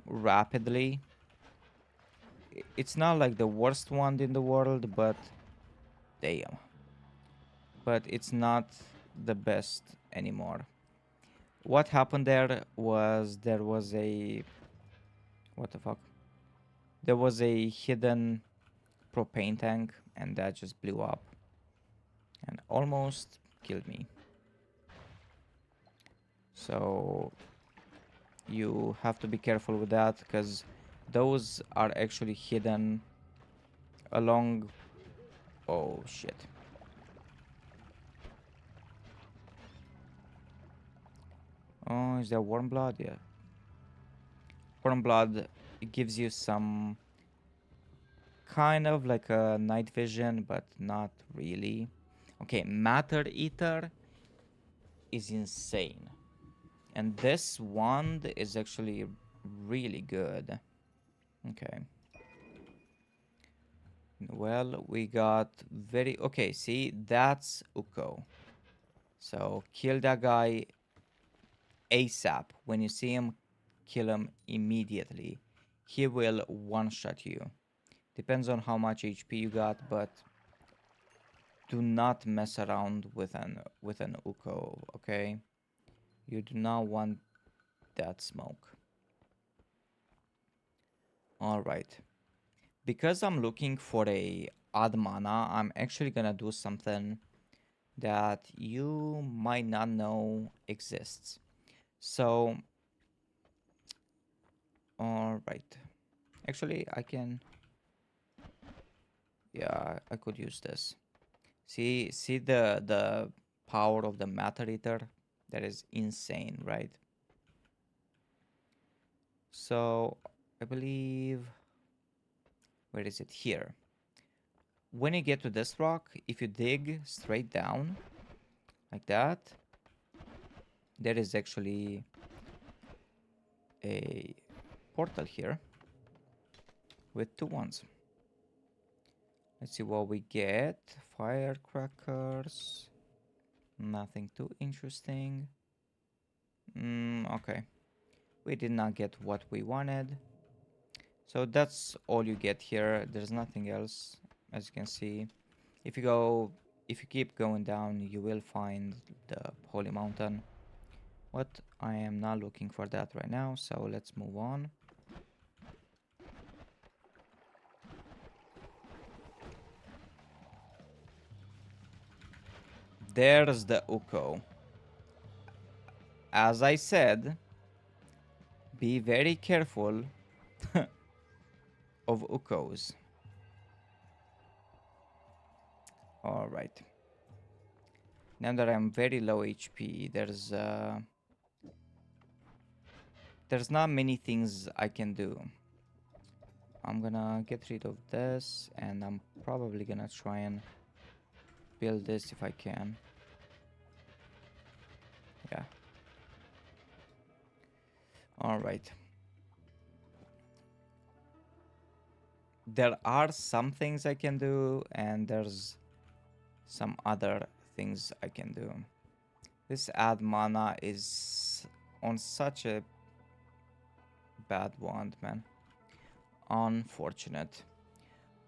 rapidly. It's not like the worst wand in the world, but damn. But it's not the best anymore. What happened there was a... What the fuck? There was a hidden propane tank and that just blew up and almost killed me. So you have to be careful with that because those are actually hidden along... Oh shit. Oh, is that warm blood? Yeah. Warm blood, it gives you some kind of like a night vision, but not really. Okay, Matter Eater is insane. And this wand is actually really good. Okay. Well, we got very... Okay, see, that's Uko. So kill that guy ASAP. When you see him, kill him immediately. He will one-shot you. Depends on how much HP you got, but do not mess around with an Uko, okay? You do not want that smoke. All right. Because I'm looking for a odd mana, I'm actually gonna do something that you might not know exists. So, all right. Actually, I can. Yeah, I could use this. See the power of the matter eater. That is insane, right? So I believe, where is it? Here. When you get to this rock, if you dig straight down like that, there is actually a portal here with two ones. Let's see what we get. Firecrackers. Nothing too interesting. Okay. We did not get what we wanted. So that's all you get here. There's nothing else, as you can see. If you go, if you keep going down, you will find the Holy Mountain. But I am not looking for that right now, so let's move on. There's the Uko. As I said, be very careful of Ukos. Alright. Now that I'm very low HP, there's not many things I can do. I'm gonna get rid of this, and I'm probably gonna try and build this if I can. Yeah. Alright. There are some things I can do, and there's some other things I can do. This add mana is on such a bad wand, man. Unfortunate.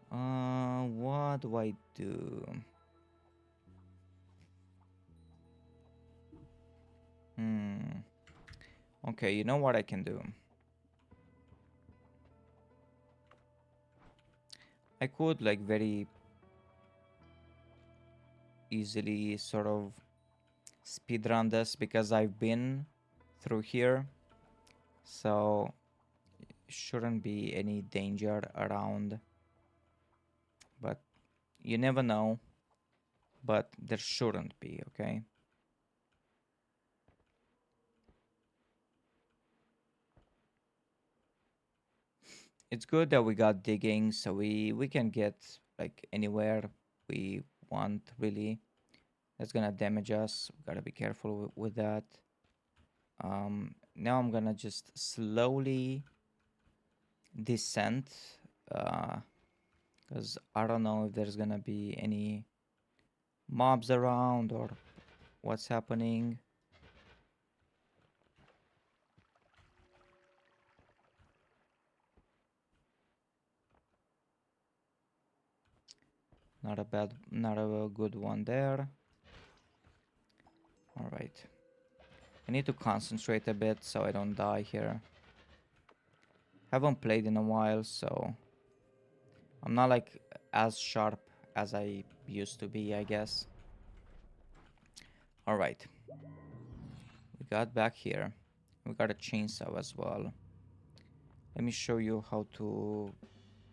What do I do? Hmm. Okay, you know what I can do? I could like very easily sort of speedrun this because I've been through here. So shouldn't be any danger around. But you never know. But there shouldn't be, okay? It's good that we got digging, so we can get like anywhere we want, really. That's gonna damage us. We gotta be careful with that. Now I'm gonna just slowly descend, because I don't know if there's gonna be any mobs around or what's happening. Not a good one there. All right. I need to concentrate a bit so I don't die here. Haven't played in a while, so I'm not like as sharp as I used to be, I guess. All right. We got back here. We got a chainsaw as well. Let me show you how to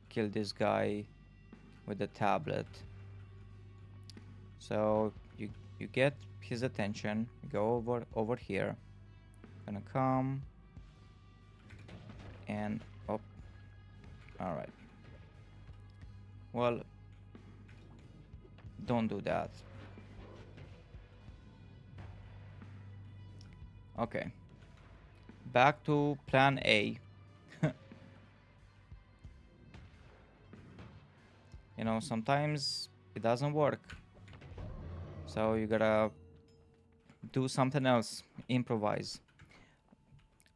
kill this guy with the tablet. So you get his attention. You go over here. Gonna come and oh, all right. Well, don't do that. Okay. Back to plan A. Sometimes it doesn't work. So you gotta Do something else. Improvise.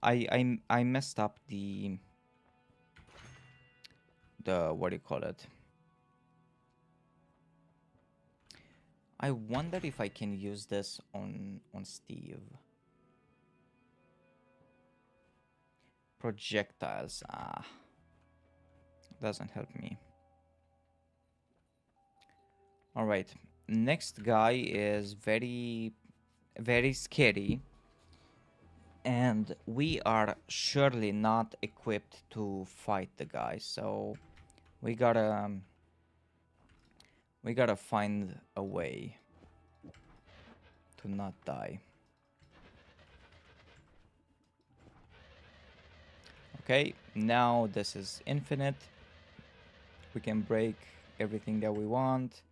I messed up the what do you call it? I wonder if I can use this on Steve. Projectiles. Ah, doesn't help me. All right. Next guy is very scary, and we are surely not equipped to fight the guy. So we gotta we gotta find a way to not die. Okay, now this is infinite. We can break everything that we want.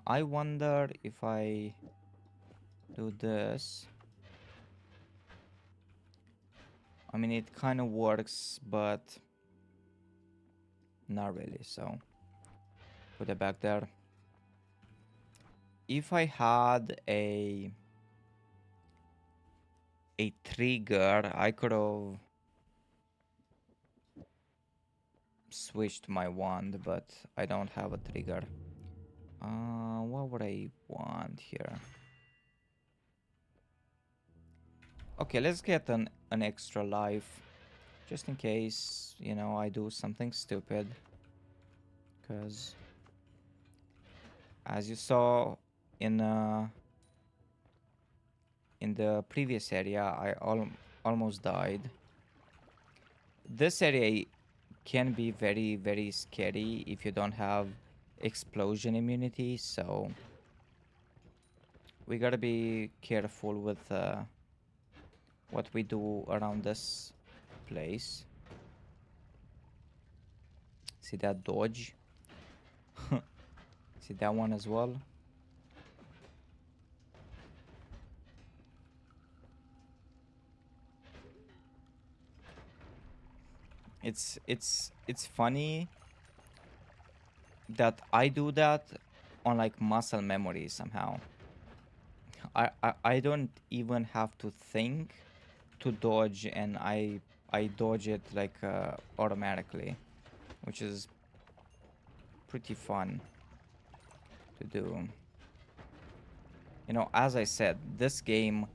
I wonder if I do this. I mean, it kind of works, but not really. So put it back there. If I had a trigger, I could have switched my wand, but I don't have a trigger. What would I want here? Okay, let's get an extra life, just in case, you know, I do something stupid. Because, as you saw in uh, in the previous area, I almost died. This area can be very scary if you don't have explosion immunity, so we gotta be careful with what we do around this place. See that dodge? See that one as well? It's funny that I do that on like muscle memory somehow. I don't even have to think to dodge, and I dodge it like automatically, which is pretty fun to do. You know, as I said, this game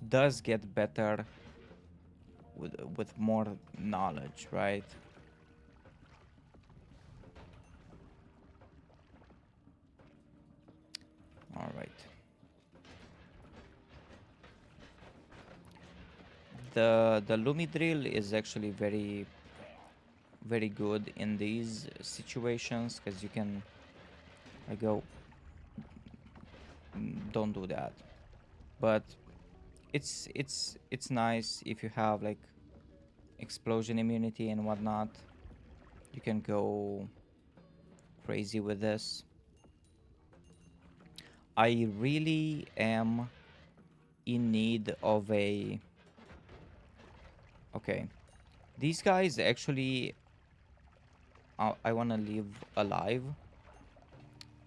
does get better with more knowledge, right? All right. The Lumi drill is actually very good in these situations because you can I go don't do that. But it's nice if you have like explosion immunity and whatnot. You can go crazy with this. I really am in need of a okay. These guys actually I want to live alive,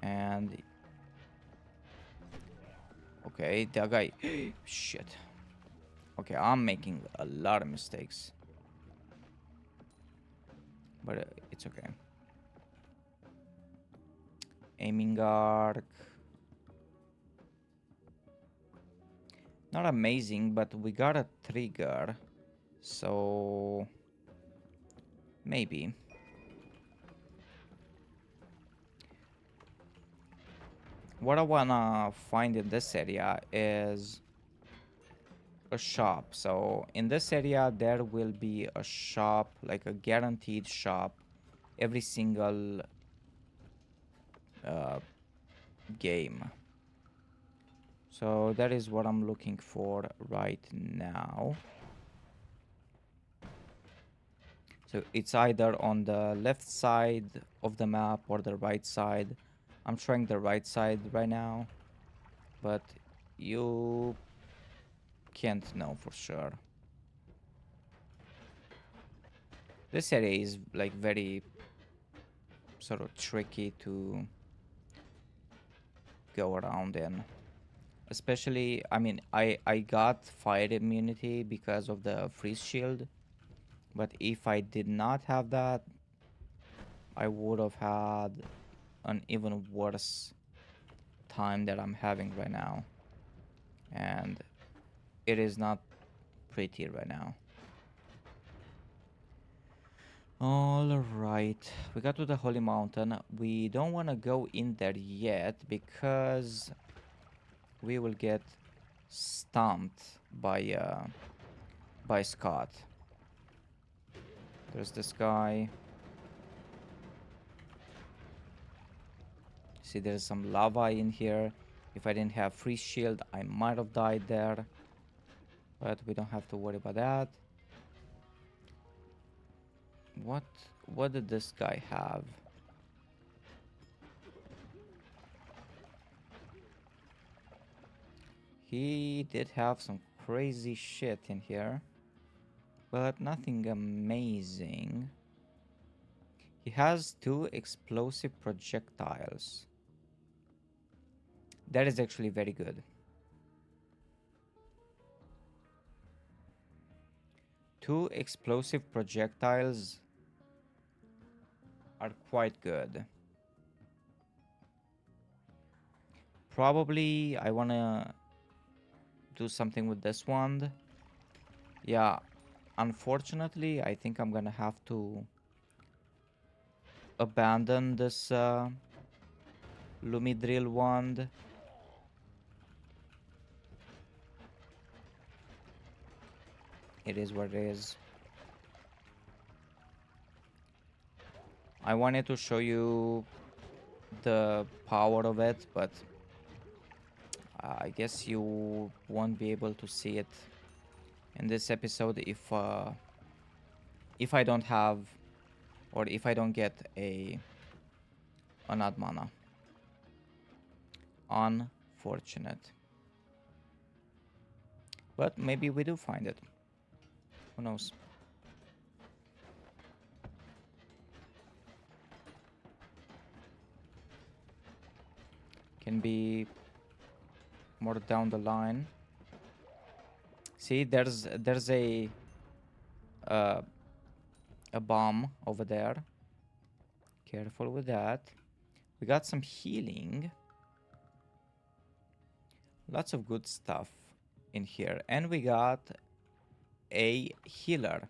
and okay, that guy shit. Okay, I'm making a lot of mistakes, but it's okay. Aiming arc, not amazing, but we got a trigger, so maybe. What I wanna find in this area is a shop. So in this area there will be a shop, like a guaranteed shop, every single uh, game. So that is what I'm looking for right now. So it's either on the left side of the map or the right side. I'm trying the right side right now, but you can't know for sure. This area is like very sort of tricky to go around in. Especially, I mean, I got fire immunity because of the freeze shield, but if I did not have that, I would have had an even worse time that I'm having right now, and it is not pretty right now. All right, we got to the Holy Mountain. We don't want to go in there yet because we will get stomped by Scott. There's this guy. See, there's some lava in here. If I didn't have freeze shield, I might have died there. But we don't have to worry about that. What what did this guy have? He did have some crazy shit in here, but nothing amazing. He has two explosive projectiles. That is actually very good. Two explosive projectiles are quite good. Probably I wanna do something with this one. Yeah, unfortunately, I think I'm gonna have to abandon this Lumidrill wand. It is what it is. I wanted to show you the power of it, but I guess you won't be able to see it in this episode if I don't have or if I don't get a an odd mana. Unfortunate. But maybe we do find it. Who knows? Can be more down the line. See, there's uh, a bomb over there. Careful with that. We got some healing. Lots of good stuff in here. And we got a healer.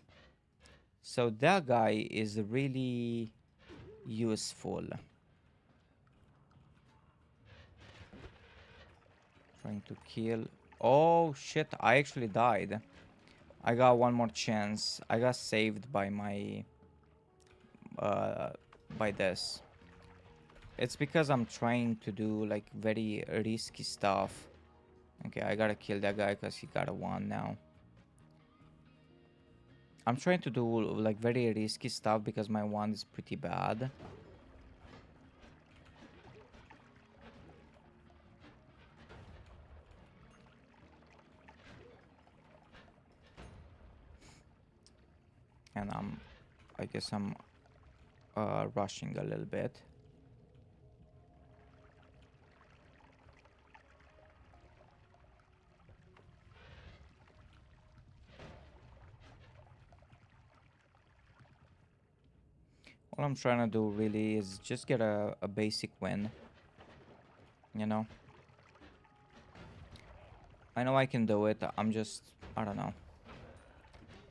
So that guy is really useful. Trying to kill. Oh shit, I actually died. I got one more chance. I got saved by my uh by this. It's because I'm trying to do like very risky stuff. Okay, I gotta kill that guy because he got a one now. I'm trying to do like very risky stuff because my wand is pretty bad. And I guess I'm rushing a little bit. All I'm trying to do really is just get a basic win. You know? I know I can do it. I don't know.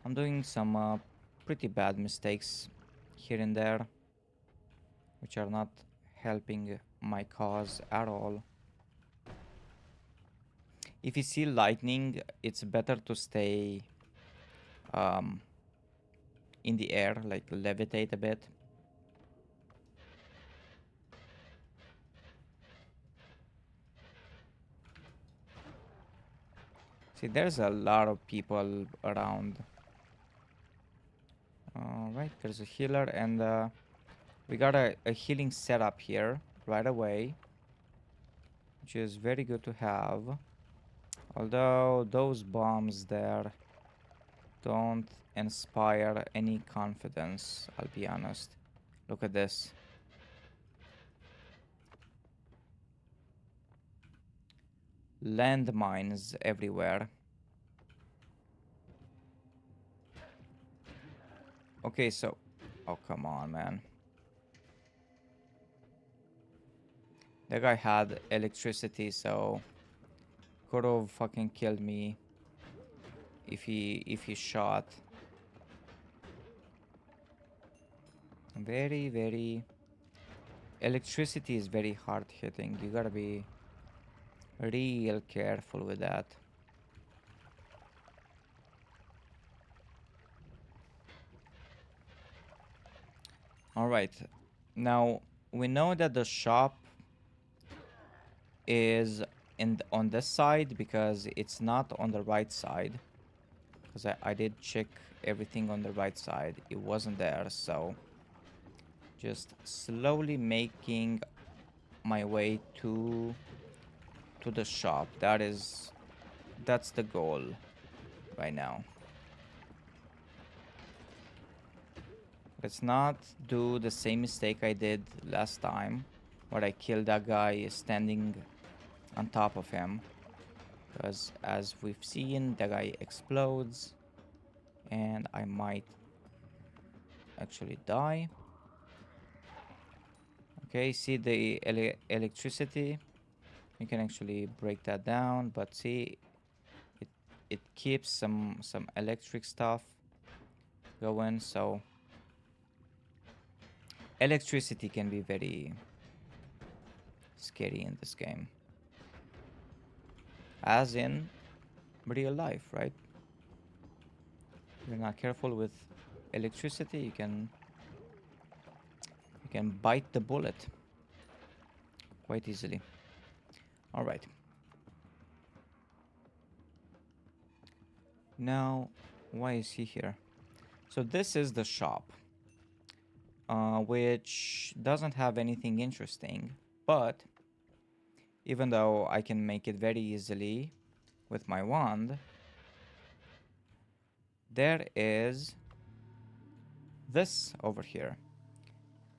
I'm doing some pretty bad mistakes here and there, which are not helping my cause at all. If you see lightning, it's better to stay um, in the air, like levitate a bit. See, there's a lot of people around. Alright, there's a healer, and we got a healing setup here right away, which is very good to have. Although those bombs there don't inspire any confidence, I'll be honest. Look at this. landmines everywhere. Okay, so... Oh, come on, man. That guy had electricity, so... Could have fucking killed me if he shot. Very, very... Electricity is very hard hitting. You gotta be real careful with that. Alright. Now, we know that the shop is on this side because it's not on the right side. Because I did check everything on the right side. It wasn't there, so... Just slowly making my way to the shop. That's the goal right now. Let's not do the same mistake I did last time, where I killed that guy standing on top of him. Because as we've seen, the guy explodes, and I might actually die. Okay, see the electricity? You can actually break that down, but see, it it keeps some electric stuff going, so electricity can be very scary in this game. As in real life, right? If you're not careful with electricity, you can bite the bullet quite easily. All right. Now, why is he here? So this is the shop, which doesn't have anything interesting, but even though I can make it very easily with my wand, there is this over here.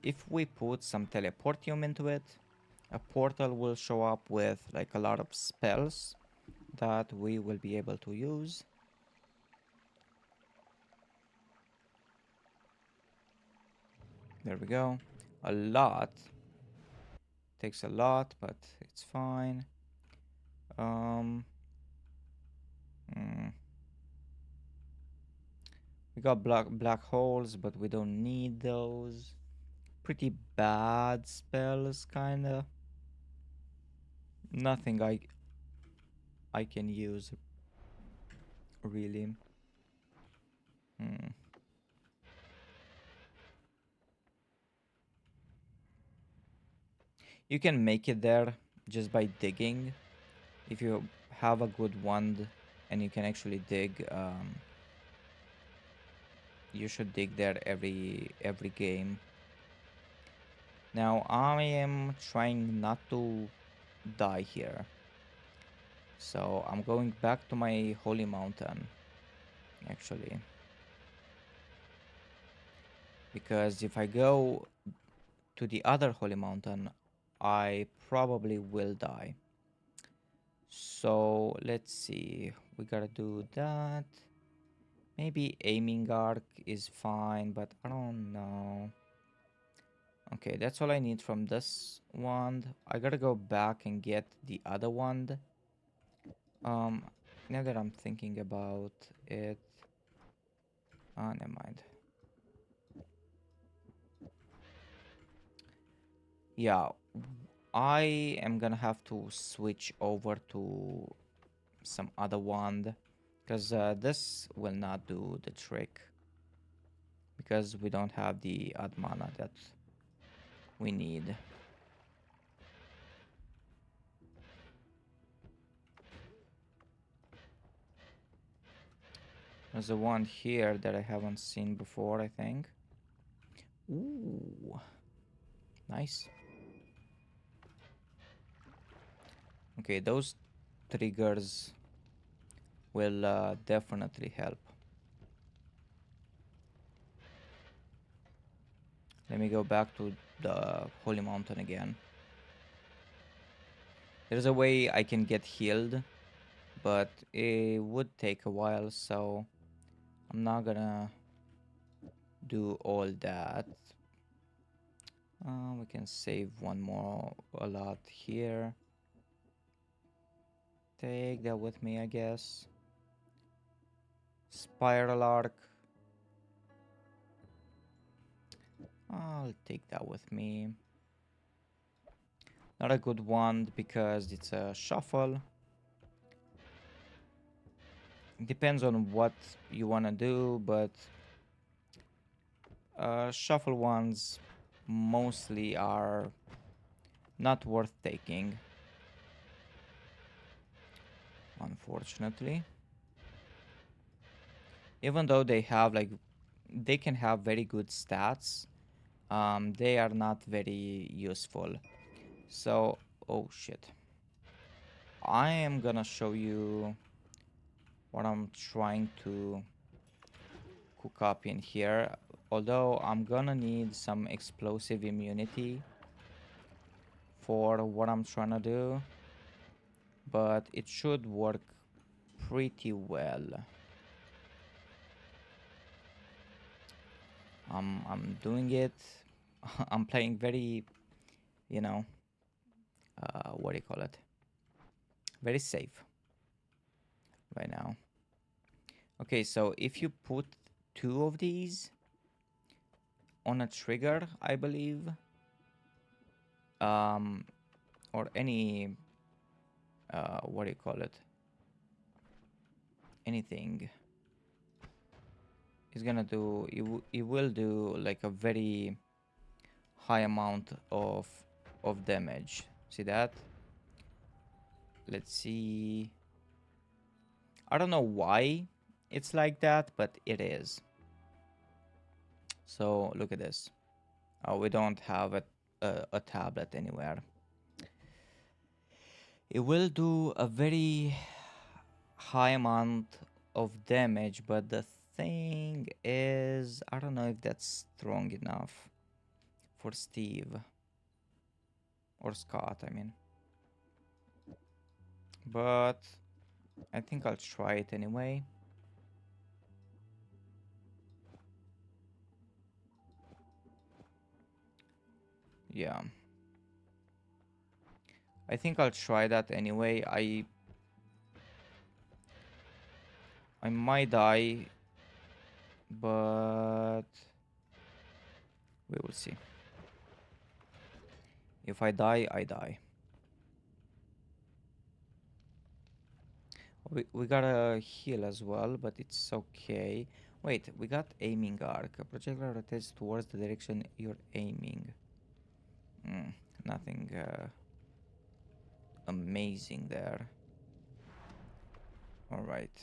If we put some teleportium into it, a portal will show up with like a lot of spells that we will be able to use. There we go. A lot. Takes a lot, but it's fine. Um, hmm. We got black holes, but we don't need those. Pretty bad spells, kinda. Nothing I can use, really. Hmm. You can make it there just by digging. If you have a good wand and you can actually dig, you should dig there every game. Now I am trying not to die here, so I'm going back to my holy mountain, actually, because if I go to the other holy mountain, I probably will die. So let's see, we gotta do that. Maybe aiming arc is fine, but I don't know. Okay, that's all I need from this wand. I gotta go back and get the other wand. Um, Now that I'm thinking about it, never mind. Yeah, I am gonna have to switch over to some other wand, because this will not do the trick, because we don't have the odd mana that we need. There's a one here that I haven't seen before, I think. Ooh, nice. Okay, those triggers will definitely help. Let me go back to the Holy Mountain again. There's a way I can get healed, but it would take a while, so I'm not gonna do all that. We can save one more a lot here. Take that with me, I guess. Spiral arc. I'll take that with me. Not a good one because it's a shuffle. It depends on what you want to do, but shuffle ones mostly are not worth taking, unfortunately. Even though they have like, they can have very good stats, they are not very useful. So, oh shit. I am gonna show you what I'm trying to cook up in here. Although I'm gonna need some explosive immunity for what I'm trying to do, but it should work pretty well. I'm doing it. I'm playing very, you know, what do you call it? Very safe right now. Okay, so if you put two of these on a trigger, I believe, um, or any, what do you call it? Anything is gonna do. It will do like a very high amount of damage. See that? Let's see. I don't know why it's like that, but it is. So look at this. We don't have a tablet anywhere. It will do a very high amount of damage, but the thing is, I don't know if that's strong enough for Steve or Scott, I mean. But I think I'll try it anyway. Yeah. I think I'll try that anyway. I might die, but we will see. If I die, I die. We got a heal as well, but it's okay. Wait, we got aiming arc. A projectile rotates towards the direction you're aiming. Nothing amazing there. Alright.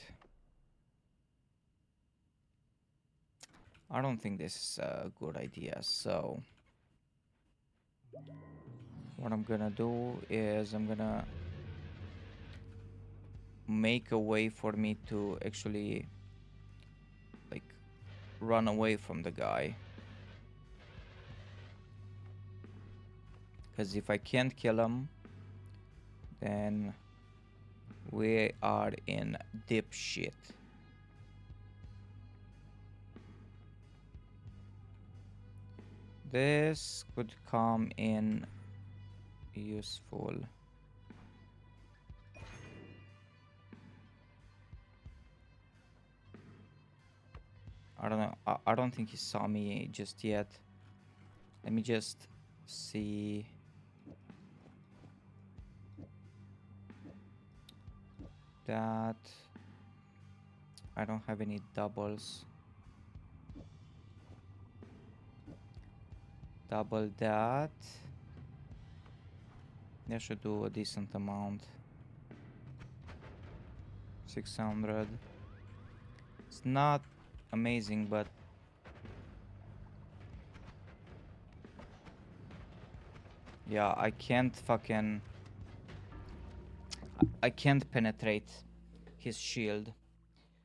I don't think this is a good idea, so what I'm gonna do is I'm gonna make a way for me to actually like run away from the guy. Because if I can't kill him, then we are in deep shit. This could come in useful. I don't know. I don't think he saw me just yet. Let me just see. That I don't have any doubles. Double that. That should do a decent amount. 600. It's not amazing, but yeah, I can't penetrate his shield.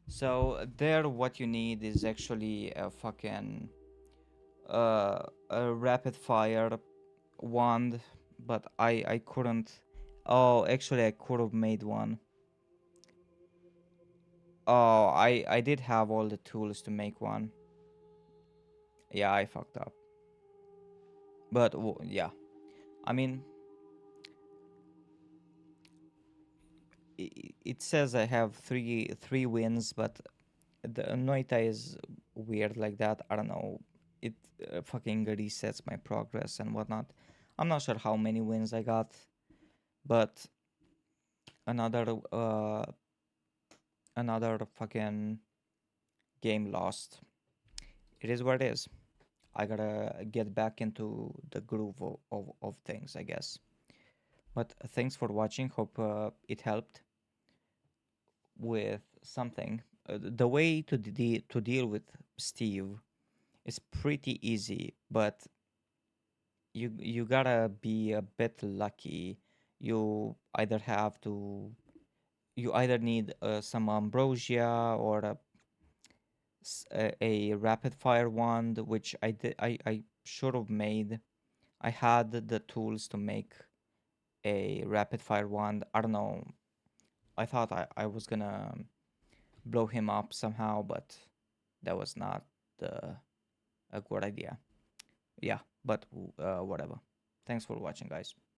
So there, what you need is actually a fucking a rapid fire wand, but I couldn't Oh, actually, I could have made one. Oh, I did have all the tools to make one. Yeah, I fucked up. But yeah, I mean, it says I have three wins, but the Noita is weird like that. I don't know. It fucking resets my progress and whatnot. I'm not sure how many wins I got, but another another fucking game lost. It is what it is. I gotta get back into the groove of things, I guess. But thanks for watching. Hope it helped with something. The way to deal with Steve is pretty easy, but you gotta be a bit lucky. You either have to you either need some ambrosia or a rapid fire wand, which I should have made. I had the tools to make a rapid fire wand. I don't know. I thought I was gonna blow him up somehow, but that was not the a good idea. Yeah, but whatever. Thanks for watching, guys.